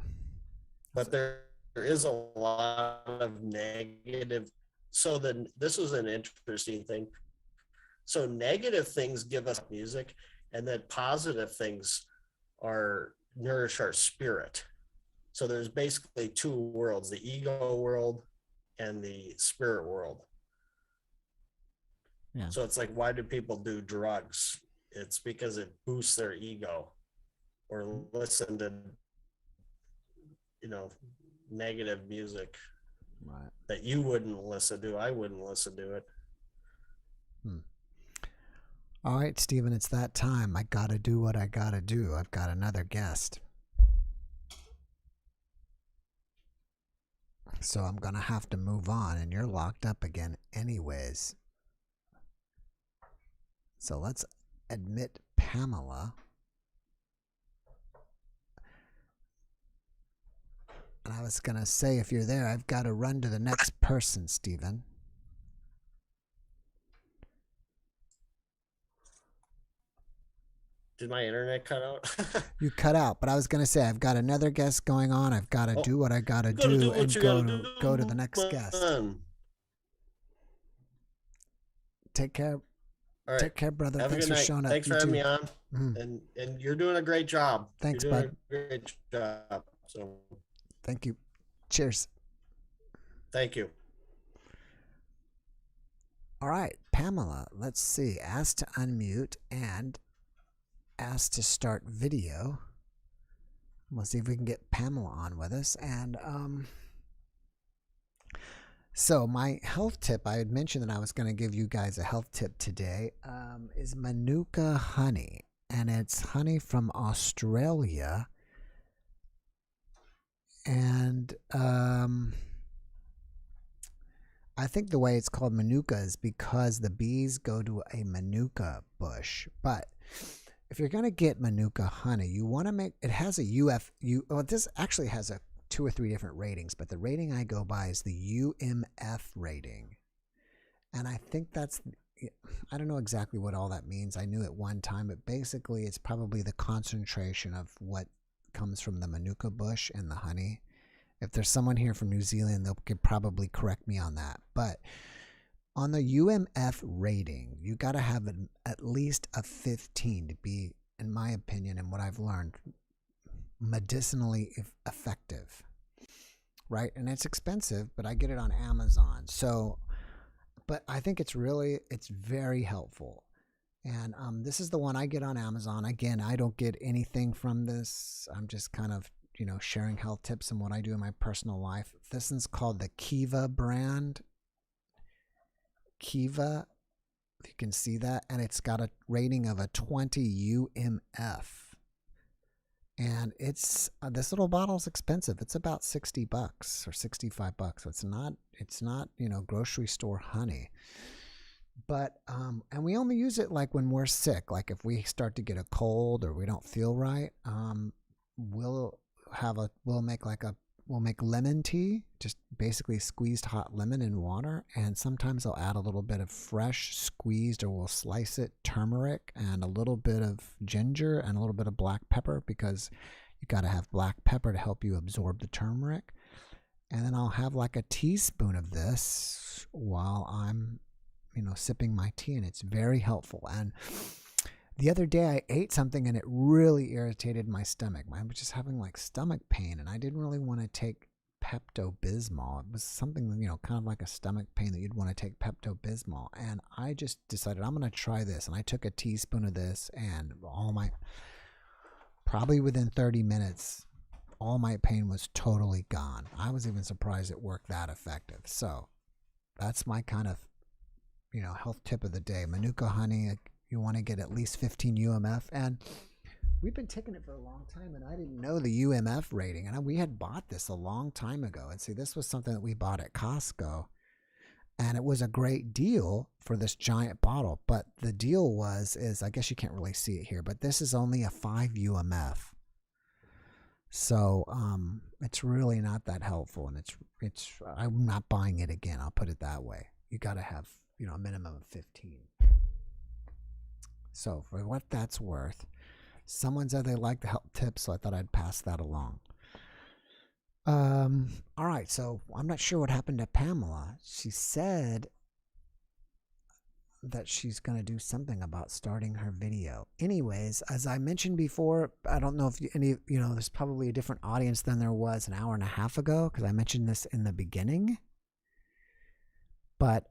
But there is a lot of negative. So then this was an interesting thing. So negative things give us music, and then positive things nourish our spirit. So there's basically two worlds, the ego world and the spirit world. Yeah. So it's like, why do people do drugs? It's because it boosts their ego, or listen to, you know, negative music that you wouldn't listen to. I wouldn't listen to it. All right, Stephen, it's that time. I got to do what I got to do. I've got another guest. So I'm going to have to move on, and you're locked up again anyways. So let's admit Pamela. And I was going to say, if you're there, I've got to run to the next person, Stephen. Did my internet cut out? You cut out, but I was going to say, I've got another guest going on. I've got to do what I got to do and go to the next guest. Take care. All right. Take care, brother. Thanks for showing up. Thanks for having me on. Mm-hmm. And you're doing a great job. Thanks, bud. Great job. So thank you. Cheers. Thank you. All right, Pamela, let's see. Asked to unmute and asked to start video. We'll see if we can get Pamela on with us. And so my health tip, I had mentioned that I was going to give you guys a health tip today, is Manuka honey. And it's honey from Australia. And I think the way it's called Manuka is because the bees go to a Manuka bush. But if you're going to get Manuka honey, you want to make, it has a well, this actually has a 2 or 3 different ratings, but the rating I go by is the UMF rating. And I think that's, I don't know exactly what all that means. I knew it one time, but basically it's probably the concentration of what comes from the Manuka bush and the honey. If there's someone here from New Zealand, they could probably correct me on that. But on the UMF rating, you got to have at least a 15 to be, in my opinion, and what I've learned, medicinally effective, right? And it's expensive, but I get it on Amazon. So, but I think it's very helpful. And this is the one I get on Amazon. Again, I don't get anything from this. I'm just kind of, sharing health tips and what I do in my personal life. This one's called the Kiva brand. Kiva, if you can see that, and it's got a rating of a 20 UMF. And it's this little bottle's expensive. It's about $60 or $65. So it's not, grocery store honey. But and we only use it like when we're sick. Like if we start to get a cold or we don't feel right, we'll make lemon tea, just basically squeezed hot lemon in water, and sometimes I'll add a little bit of fresh squeezed, or we'll slice it, turmeric and a little bit of ginger and a little bit of black pepper, because you got to have black pepper to help you absorb the turmeric. And then I'll have like a teaspoon of this while I'm sipping my tea, and it's very helpful. And the other day I ate something and it really irritated my stomach. I was just having like stomach pain, and I didn't really want to take Pepto-Bismol. It was something, kind of like a stomach pain that you'd want to take Pepto-Bismol. And I just decided I'm going to try this. And I took a teaspoon of this, and probably within 30 minutes, all my pain was totally gone. I was even surprised it worked that effective. So that's my kind of, health tip of the day. Manuka honey, you want to get at least 15 UMF. And we've been taking it for a long time, and I didn't know the UMF rating. And we had bought this a long time ago. And see, this was something that we bought at Costco. And it was a great deal for this giant bottle. But the deal is, I guess you can't really see it here, but this is only a 5 UMF. So it's really not that helpful. And it's I'm not buying it again. I'll put it that way. You got to have, a minimum of 15. So for what that's worth, someone said they liked the help tips, so I thought I'd pass that along. All right, so I'm not sure what happened to Pamela. She said that she's going to do something about starting her video. Anyways, as I mentioned before, I don't know if there's probably a different audience than there was an hour and a half ago, because I mentioned this in the beginning. But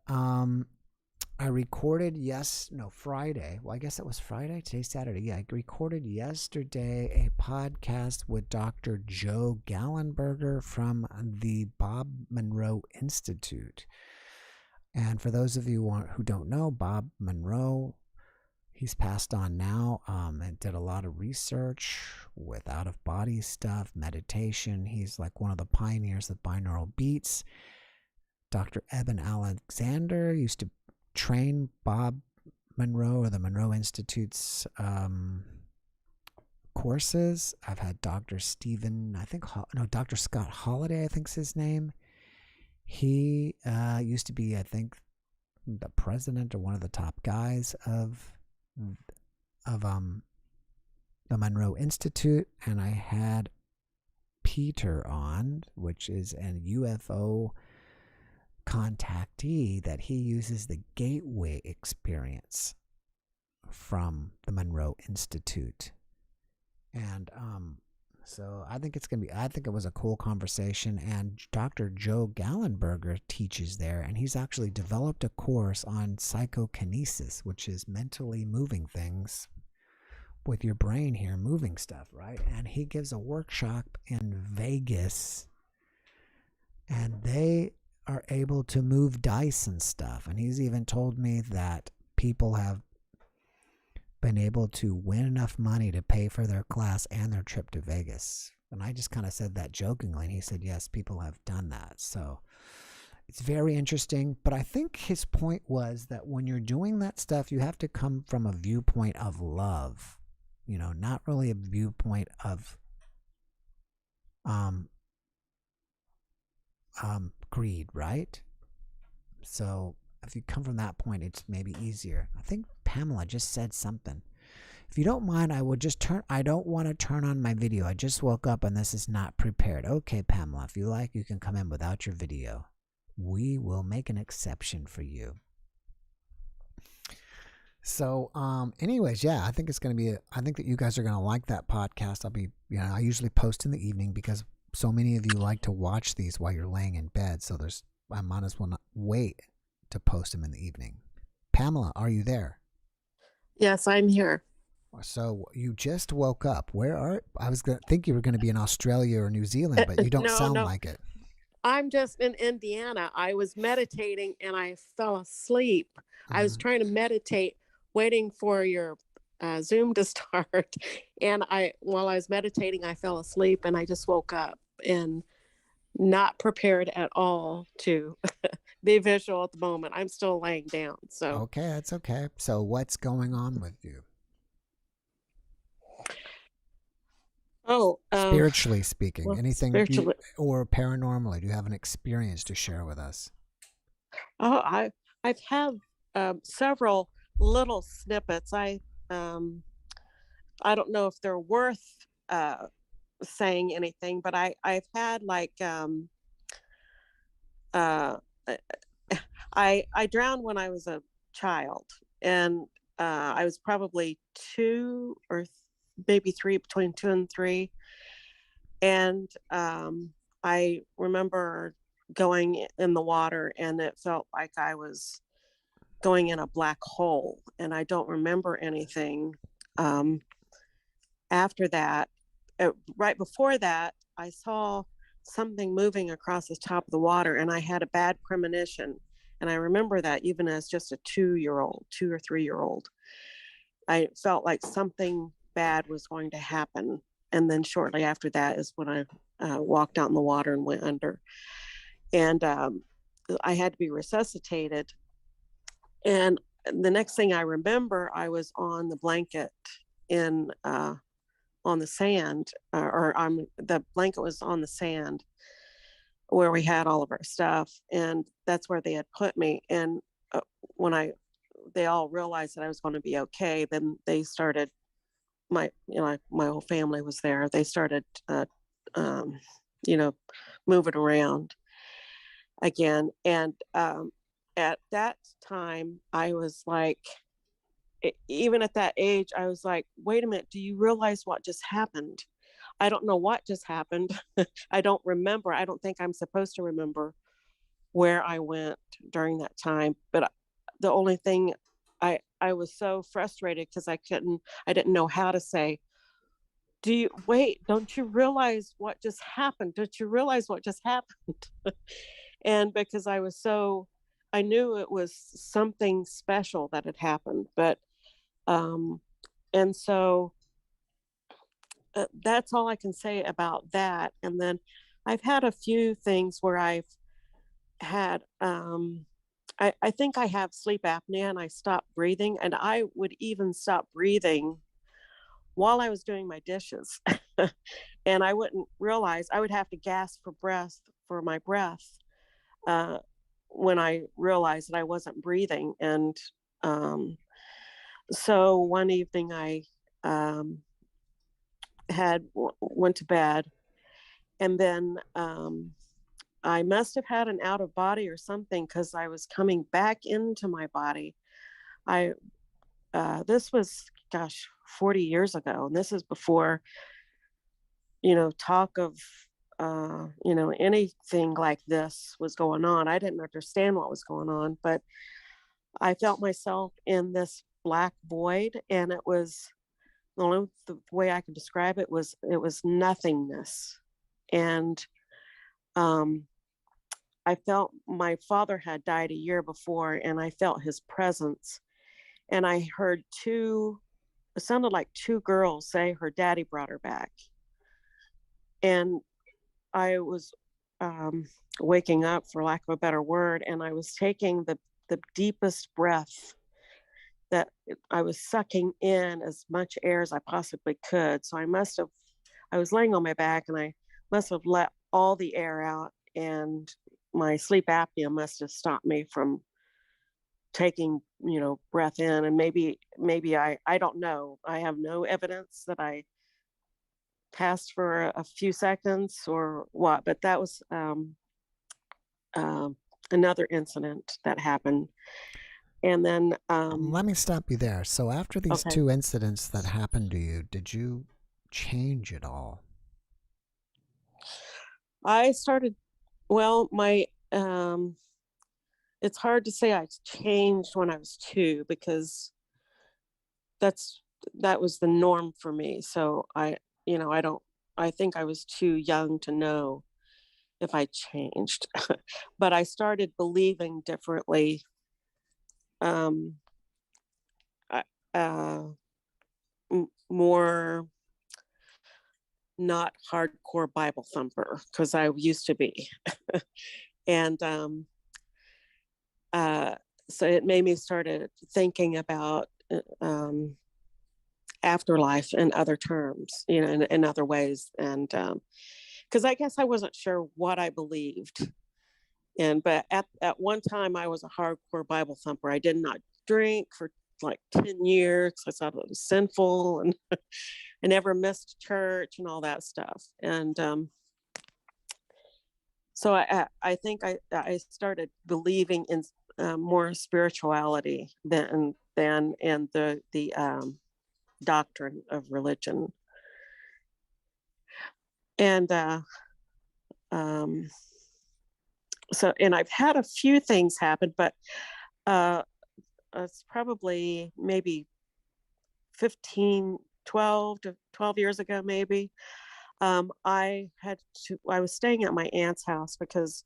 I recorded Friday. Well, I guess it was Friday. Today's Saturday. Yeah, I recorded yesterday a podcast with Dr. Joe Gallenberger from the Bob Monroe Institute. And for those of you who don't know, Bob Monroe, he's passed on now, and did a lot of research with out-of-body stuff, meditation. He's like one of the pioneers of binaural beats. Dr. Eben Alexander used to train Bob Monroe or the Monroe Institute's courses. I've had Dr. Dr. Scott Holliday, I think's his name. He used to be, I think, the president or one of the top guys of the Monroe Institute. And I had Peter on, which is an UFO contactee, that he uses the gateway experience from the Monroe Institute. And So I think I think it was a cool conversation. And Dr. Joe Gallenberger teaches there, and he's actually developed a course on psychokinesis, which is mentally moving things with your brain here, moving stuff, right? And he gives a workshop in Vegas, and they are able to move dice and stuff. And he's even told me that people have been able to win enough money to pay for their class and their trip to Vegas. And I just kind of said that jokingly, and he said, yes, people have done that. So it's very interesting. But I think his point was that when you're doing that stuff, you have to come from a viewpoint of love, not really a viewpoint of greed, right? So if you come from that point, it's maybe easier. I think Pamela just said something. If you don't mind, I don't want to turn on my video. I just woke up and this is not prepared. Okay, Pamela, if you like, you can come in without your video. We will make an exception for you. So, anyways, yeah, I think it's going to be, I think that you guys are going to like that podcast. I usually post in the evening because so many of you like to watch these while you're laying in bed. So I might as well not wait to post them in the evening. Pamela, are you there? Yes, I'm here. So you just woke up. I was going to think you were going to be in Australia or New Zealand, but you don't sound like it. I'm just in Indiana. I was meditating and I fell asleep. I was trying to meditate, waiting for your Zoom to start. And while I was meditating, I fell asleep and I just woke up and not prepared at all to be visual at the moment. I'm still laying down. So okay, that's okay. So what's going on with you? Spiritually speaking, anything or paranormally, do you have an experience to share with us? I've had several little snippets. I don't know if they're worth saying anything, but I've had like I drowned when I was a child, and I was probably 2 or maybe 3, between 2 and 3. And I remember going in the water and it felt like I was going in a black hole, and I don't remember anything after that. Right before that, I saw something moving across the top of the water, and I had a bad premonition. And I remember that even as just a 2 or 3-year-old, I felt like something bad was going to happen. And then shortly after that is when I walked out in the water and went under. And I had to be resuscitated. And the next thing I remember, I was on the blanket on the sand, the blanket was on the sand where we had all of our stuff. And that's where they had put me. And when they all realized that I was going to be okay, then they started, my whole family was there. They started, moving around again. And at that time, I was like, even at that age, I was like, wait a minute, do you realize what just happened? I don't know what just happened. I don't remember. I don't think I'm supposed to remember where I went during that time. But the only thing, I was so frustrated because I didn't know how to say, don't you realize what just happened? Don't you realize what just happened? And because I knew it was something special that had happened, but, and so that's all I can say about that. And then I've had a few things where I've had, I think I have sleep apnea, and I stopped breathing, and I would even stop breathing while I was doing my dishes. And I wouldn't realize, I would have to gasp for my breath when I realized that I wasn't breathing. And so one evening I went to bed, and then I must have had an out of body or something, because I was coming back into my body. This was 40 years ago, and this is before talk of, anything like this was going on. I didn't understand what was going on, but I felt myself in this black void, and it was the way I could describe it was nothingness. And I felt my father had died a year before, and I felt his presence. And I heard it sounded like two girls say her daddy brought her back. And I was waking up, for lack of a better word, and I was taking the deepest breath, that I was sucking in as much air as I possibly could. So I was laying on my back, and I must have let all the air out, and my sleep apnea must have stopped me from taking, breath in. And maybe I don't know. I have no evidence that I passed for a few seconds or what, but that was another incident that happened. And then let me stop you there. So after these Okay. two incidents that happened to you, did you change at all? I started, well, my it's hard to say I changed when I was 2, because that was the norm for me. So I think I was too young to know if I changed. But I started believing differently. More not hardcore Bible thumper, because I used to be. And so it made me started thinking about afterlife in other terms, in other ways. And because I guess I wasn't sure what I believed. But at one time I was a hardcore Bible thumper. I did not drink for like 10 years. I thought it was sinful, and I never missed church and all that stuff. And so I think I started believing in more spirituality than in the doctrine of religion. And so, and I've had a few things happen, but it's probably maybe 12 to 12 years ago, maybe. I was staying at my aunt's house because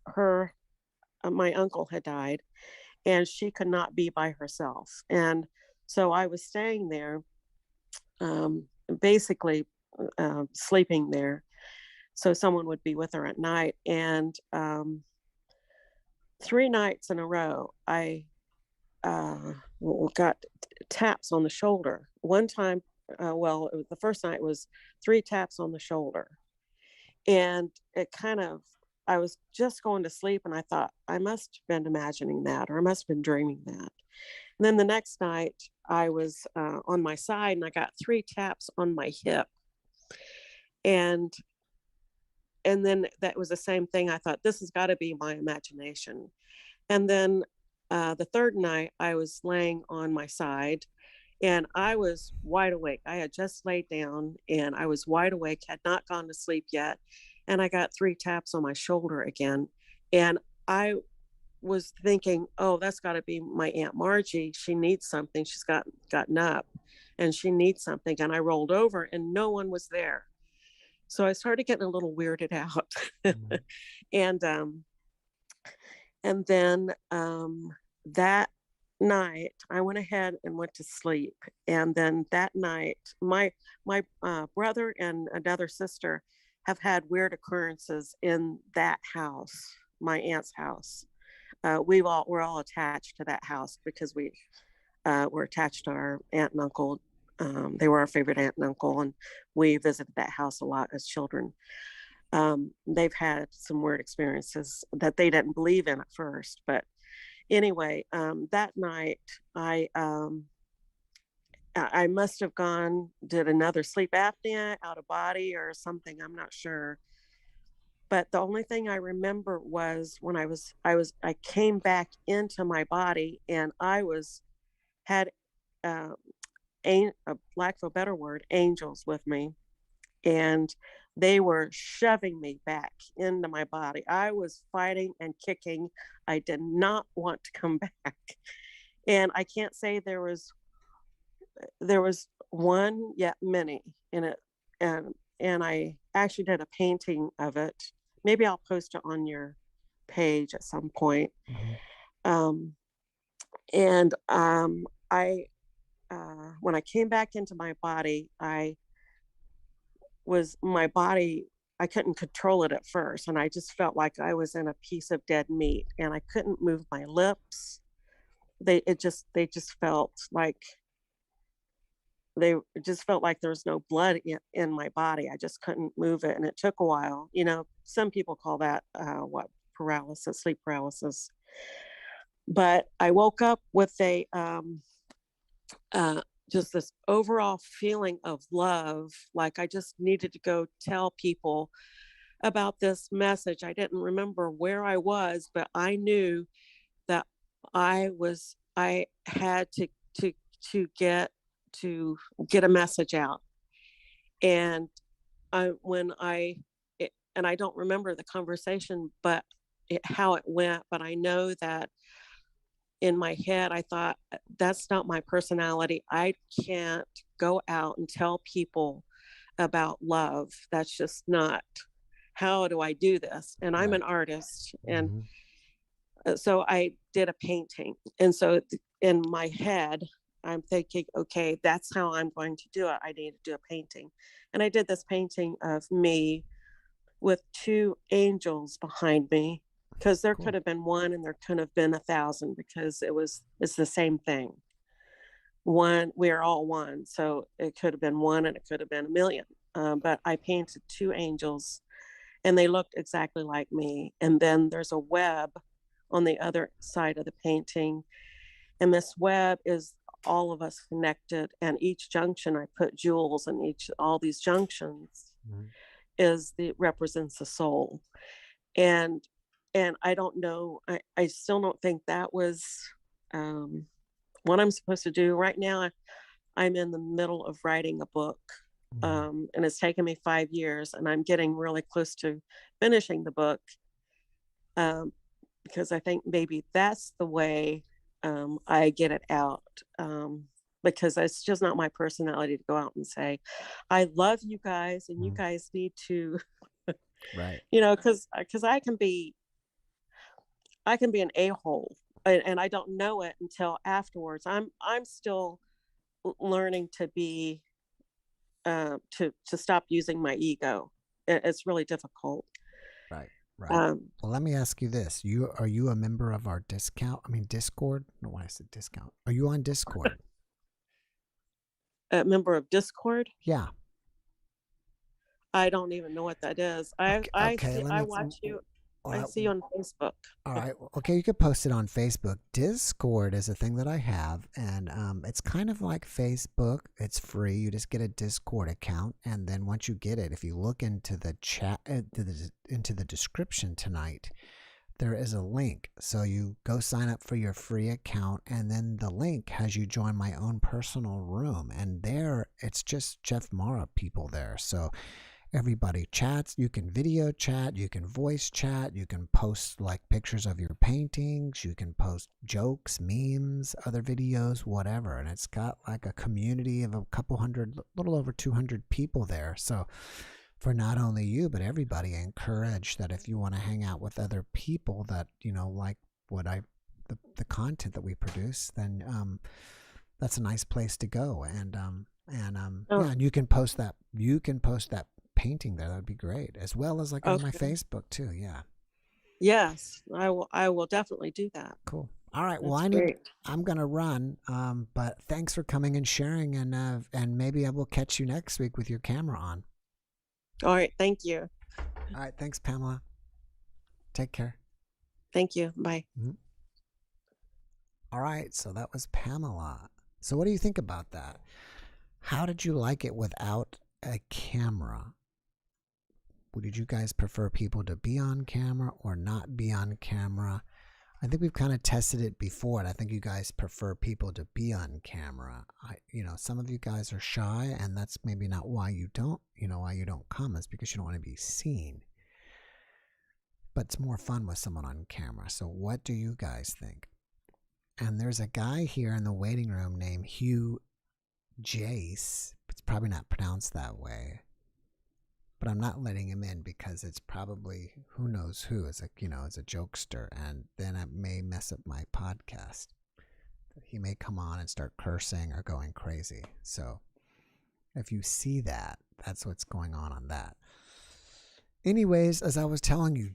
my uncle had died, and she could not be by herself. And so I was staying there, basically sleeping there, so someone would be with her at night. And 3 nights in a row, I got taps on the shoulder. One time, the first night was 3 taps on the shoulder. And I was just going to sleep, and I thought, I must have been imagining that, or I must have been dreaming that. And then the next night, I was on my side, and I got 3 taps on my hip. And then that was the same thing. I thought, this has got to be my imagination. And then the third night, I was laying on my side, and I was wide awake. I had just laid down, and I was wide awake, had not gone to sleep yet. And I got 3 taps on my shoulder again. And I was thinking, oh, that's got to be my Aunt Margie. She needs something. She's gotten up, and she needs something. And I rolled over, and no one was there. So I started getting a little weirded out. And then that night, I went ahead and went to sleep. And then that night, my brother and another sister have had weird occurrences in that house, my aunt's house. We're all attached to that house because we were attached to our aunt and uncle. They were our favorite aunt and uncle, and we visited that house a lot as children. They've had some weird experiences that they didn't believe in at first. But anyway, that night I must have did another sleep apnea, out of body or something. I'm not sure. But the only thing I remember was when I came back into my body, and I had, a lack of a better word, angels with me. and they were shoving me back into my body. I was fighting and kicking. I did not want to come back. And I can't say there was one, yet many in it. And I actually did a painting of it. Maybe I'll post it on your page at some point. And I when I came back into my body, I couldn't control it at first, and I just felt like I was in a piece of dead meat, and I couldn't move my lips. They just felt like there was no blood in my body. I just couldn't move it, and it took a while. Some people call that paralysis, sleep paralysis. But I woke up with a just this overall feeling of love, like I just needed to go tell people about this message. I didn't remember where I was, but I knew that I had to get a message out. And I don't remember the conversation, but how it went, but I know that in my head, I thought, that's not my personality. I can't go out and tell people about love. That's just not, how do I do this? And I'm an artist. And so I did a painting. And so in my head, I'm thinking, okay, that's how I'm going to do it. I need to do a painting. And I did this painting of me with 2 angels behind me, because there could have been 1 and there could have been 1,000, because it's the same thing. We are all one. So it could have been 1 and it could have been 1,000,000. But I painted 2 angels and they looked exactly like me. And then there's a web on the other side of the painting. And this web is all of us connected. And each junction, I put jewels in all these junctions represents the soul. And I don't know, I still don't think that was what I'm supposed to do. Right now, I'm in the middle of writing a book, and it's taken me 5 years, and I'm getting really close to finishing the book, because I think maybe that's the way I get it out, because it's just not my personality to go out and say, I love you guys, and you guys need to, right? Because I can be an a-hole, and I don't know it until afterwards. I'm still learning to be to stop using my ego. It's really difficult. Right. Well, let me ask you this: are you a member of our Discord? No, when I said discount, are you on Discord? A member of Discord? Yeah. I don't even know what that is. I watch you. I see you on Facebook. All right. Okay, you could post it on Facebook. Discord is a thing that I have, and it's kind of like Facebook. It's free. You just get a Discord account, and then once you get it, if you look into the chat, into the description tonight, there is a link. So you go sign up for your free account, and then the link has you join my own personal room, and there it's just JeffMara people there. So everybody chats. You can video chat, you can voice chat, you can post like pictures of your paintings, you can post jokes, memes, other videos, whatever. And it's got like a community of a couple hundred, little over 200 people there. So for not only you, but everybody, I encourage that if you want to hang out with other people that, like the content that we produce, then that's a nice place to go. And you can post that. You can post that painting there. That'd be great, as well as like on my Facebook too. Yeah. Yes, I will definitely do that. Cool. All right. I'm gonna run. But thanks for coming and sharing, and maybe I will catch you next week with your camera on. All right. Thank you. All right. Thanks, Pamela. Take care. Thank you. Bye. All right. So that was Pamela. So what do you think about that? How did you like it without a camera? Did you guys prefer people to be on camera or not be on camera? I think we've kind of tested it before, and I think you guys prefer people to be on camera. Some of you guys are shy, and that's maybe not why you don't come, is because you don't want to be seen. But it's more fun with someone on camera. So what do you guys think? And there's a guy here in the waiting room named Hugh Jace. It's probably not pronounced that way, but I'm not letting him in because it's probably who knows who as a jokester, and then it may mess up my podcast. He may come on and start cursing or going crazy. So if you see that, that's what's going on that. Anyways, as I was telling you,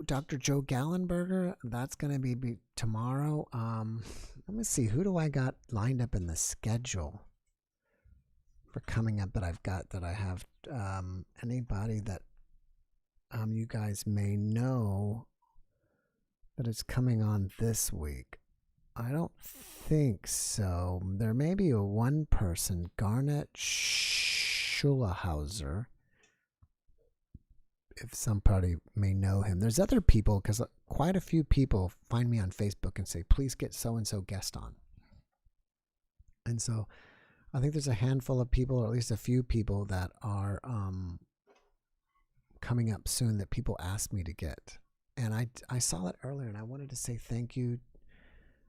Dr. Joe Gallenberger, that's going to be tomorrow. Let me see, who do I got lined up in the schedule for coming up that I have anybody that you guys may know that is coming on this week. I don't think so. There may be one person, Garnet Schulhauser, if somebody may know him. There's other people, because quite a few people find me on Facebook and say, please get so-and-so guest on. And so I think there's a handful of people, or at least a few people, that are coming up soon that people asked me to get. And I saw that earlier, and I wanted to say thank you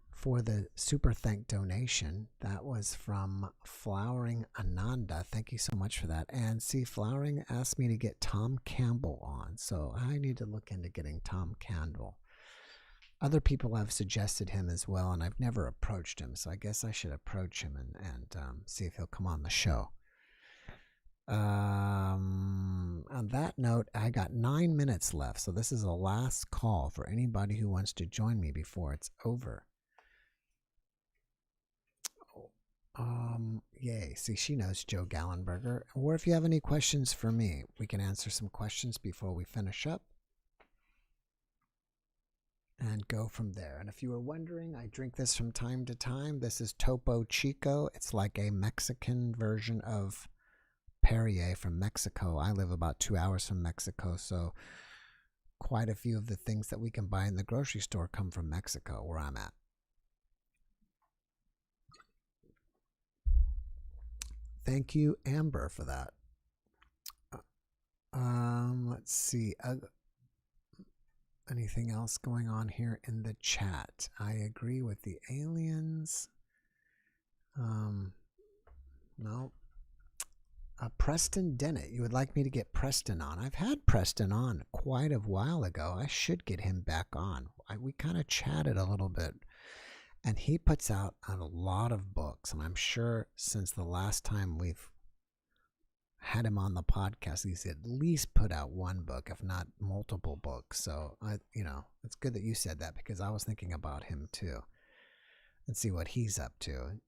for the super thank donation. That was from Flowering Ananda. Thank you so much for that. And see, Flowering asked me to get Tom Campbell on, so I need to look into getting Tom Campbell. Other people have suggested him as well, and I've never approached him, so I guess I should approach him and see if he'll come on the show. On that note, I got 9 minutes left, so this is the last call for anybody who wants to join me before it's over. Yay. See, she knows Joe Gallenberger. Or if you have any questions for me, we can answer some questions before we finish up and go from there. And if you were wondering, I drink this from time to time. This is Topo Chico. It's like a Mexican version of Perrier from Mexico. I live about 2 hours from Mexico, so quite a few of the things that we can buy in the grocery store come from Mexico, where I'm at. Thank you, Amber, for that. Let's see. Anything else going on here in the chat? I agree with the aliens. No. Preston Dennett, you would like me to get Preston on? I've had Preston on quite a while ago. I should get him back on. We kind of chatted a little bit. And he puts out a lot of books, and I'm sure since the last time we've had him on the podcast, he's at least put out one book, if not multiple books. So it's good that you said that, because I was thinking about him too. Let's see what he's up to.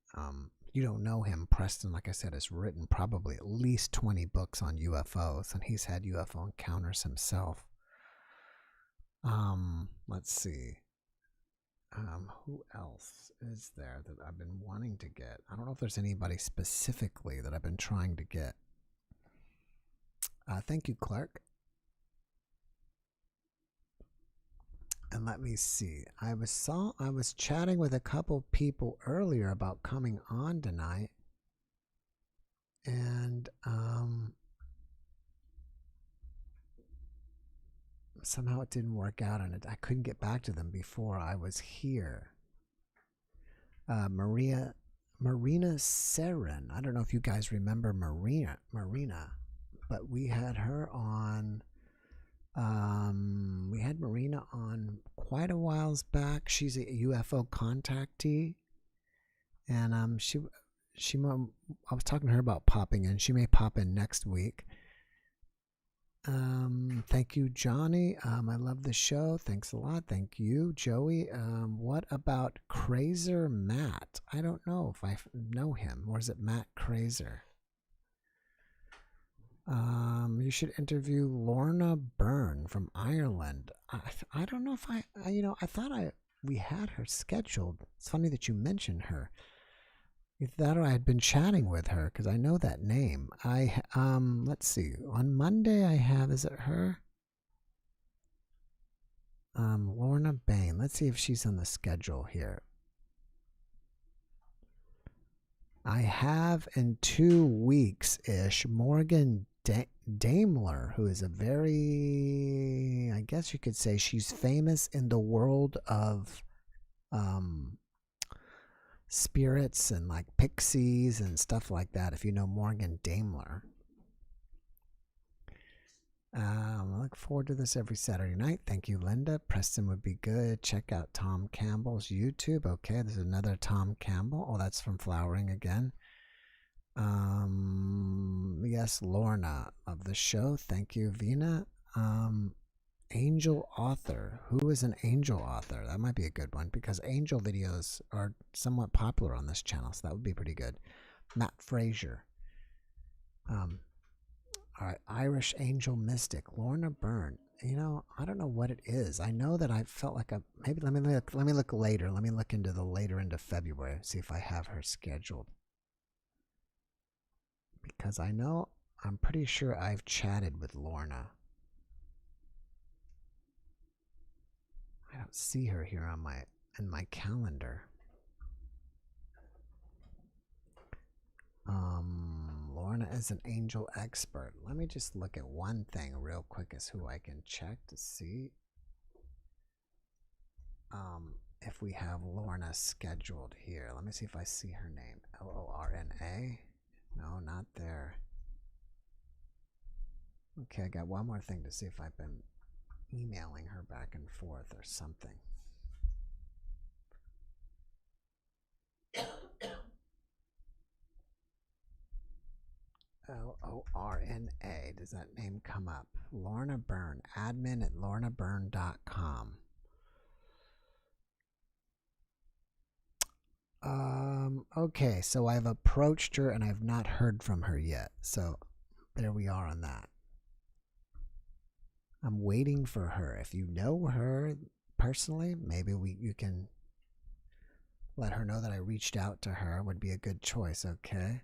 You don't know him. Preston, like I said, has written probably at least 20 books on UFOs, and he's had UFO encounters himself. Let's see. Who else is there that I've been wanting to get? I don't know if there's anybody specifically that I've been trying to get. Thank you, Clark. And let me see. I was chatting with a couple people earlier about coming on tonight, and somehow it didn't work out, and I couldn't get back to them before I was here. Marina Seren. I don't know if you guys remember Marina, but we had her on. We had Marina on quite a whiles back. She's a UFO contactee, and I was talking to her about popping in. She may pop in next week. Thank you, Johnny. I love the show. Thanks a lot. Thank you, Joey. What about Crazer Matt? I don't know if I know him. Or is it Matt Crazer? You should interview Lorna Byrne from Ireland. I don't know if I thought we had her scheduled. It's funny that you mentioned her. Either that or I had been chatting with her, because I know that name. Let's see. On Monday I have, is it her? Lorna Bain. Let's see if she's on the schedule here. I have in 2 weeks-ish Morgan Daimler, who is a very, I guess you could say she's famous in the world of spirits and like pixies and stuff like that, if you know Morgan Daimler. I look forward to this every Saturday night. Thank you, Linda. Preston would be good. Check out Tom Campbell's YouTube. Okay, there's another Tom Campbell. Oh, that's from Flowering again. Yes, Lorna of the show. Thank you, Vina. Angel author. Who is an angel author? That might be a good one because angel videos are somewhat popular on this channel, so that would be pretty good. Matt Frazier. All right, Irish Angel Mystic, Lorna Byrne. You know, I don't know what it is. I know that I felt like maybe let me look later. Let me look into the later end of February, see if I have her scheduled. Because I know, I'm pretty sure I've chatted with Lorna. I don't see her here on in my calendar. Lorna is an angel expert. Let me just look at one thing real quick as who I can check to see if we have Lorna scheduled here. Let me see if I see her name. Lorna. No, not there. Okay, I got one more thing to see if I've been emailing her back and forth or something. Lorna. Does that name come up? Lorna Byrne. Admin at lornabyrne.com. Okay, so I've approached her and I've not heard from her yet. So there we are on that. I'm waiting for her. If you know her personally, maybe you can let her know that I reached out to her. Would be a good choice, okay?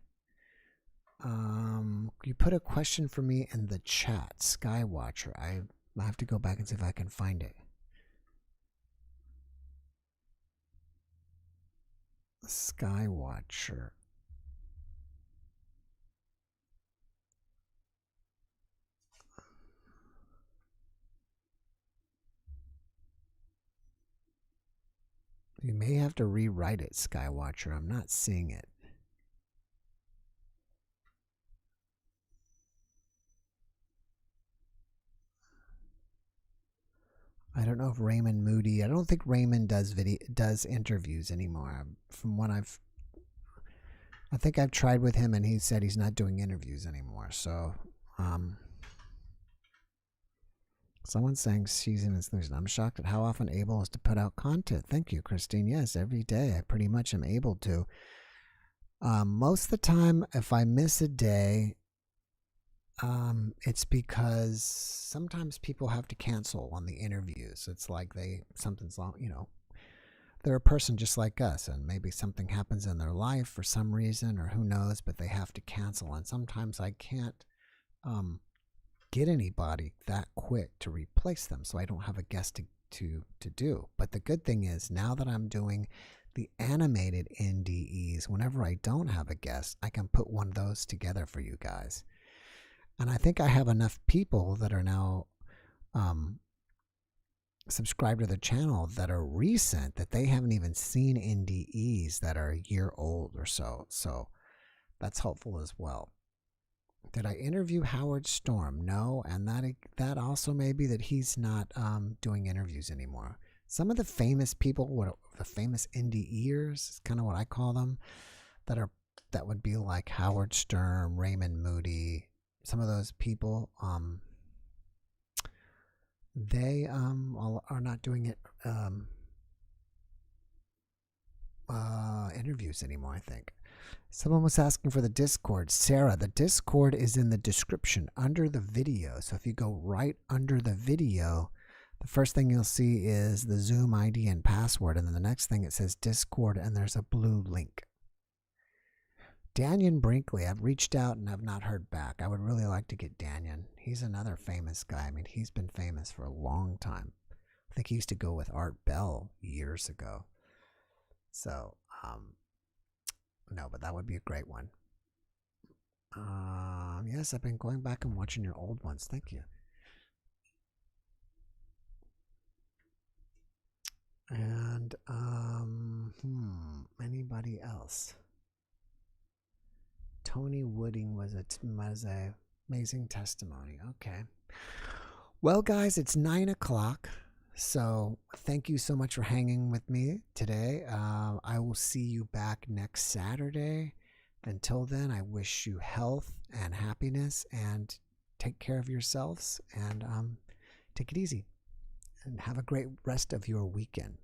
You put a question for me in the chat, Skywatcher. I have to go back and see if I can find it. Skywatcher. You may have to rewrite it, Skywatcher. I'm not seeing it. I don't know if Raymond Moody. I don't think Raymond does interviews anymore. From what I think I've tried with him, and he said he's not doing interviews anymore. So, someone's saying season is losing. I'm shocked at how often Abel is to put out content. Thank you, Christine. Yes, every day I pretty much am able to. Most of the time, if I miss a day, it's because sometimes people have to cancel on the interviews. It's like something's wrong, you know. They're a person just like us, and maybe something happens in their life for some reason, or who knows, but they have to cancel. And sometimes I can't get anybody that quick to replace them, so I don't have a guest to do. But the good thing is, now that I'm doing the animated NDEs, whenever I don't have a guest, I can put one of those together for you guys. And I think I have enough people that are now subscribed to the channel that are recent, that they haven't even seen NDEs that are a year old or so. So that's helpful as well. Did I interview Howard Storm? No, and that also may be that he's not doing interviews anymore. Some of the famous people, the famous NDEers, is kind of what I call them, that would be like Howard Stern, Raymond Moody. Some of those people, they are not doing it interviews anymore, I think. Someone was asking for the Discord. Sarah, the Discord is in the description under the video. So if you go right under the video, the first thing you'll see is the Zoom ID and password, and then the next thing it says Discord, and there's a blue link. Danyon Brinkley, I've reached out and I've not heard back. I would really like to get Danyon. He's another famous guy. I mean, he's been famous for a long time. I think he used to go with Art Bell years ago. So, no, but that would be a great one. Yes, I've been going back and watching your old ones. Thank you. And anybody else? Tony Wooding was a amazing testimony. Okay. Well, guys, it's 9 o'clock. So thank you so much for hanging with me today. I will see you back next Saturday. Until then, I wish you health and happiness, and take care of yourselves, and take it easy, and have a great rest of your weekend.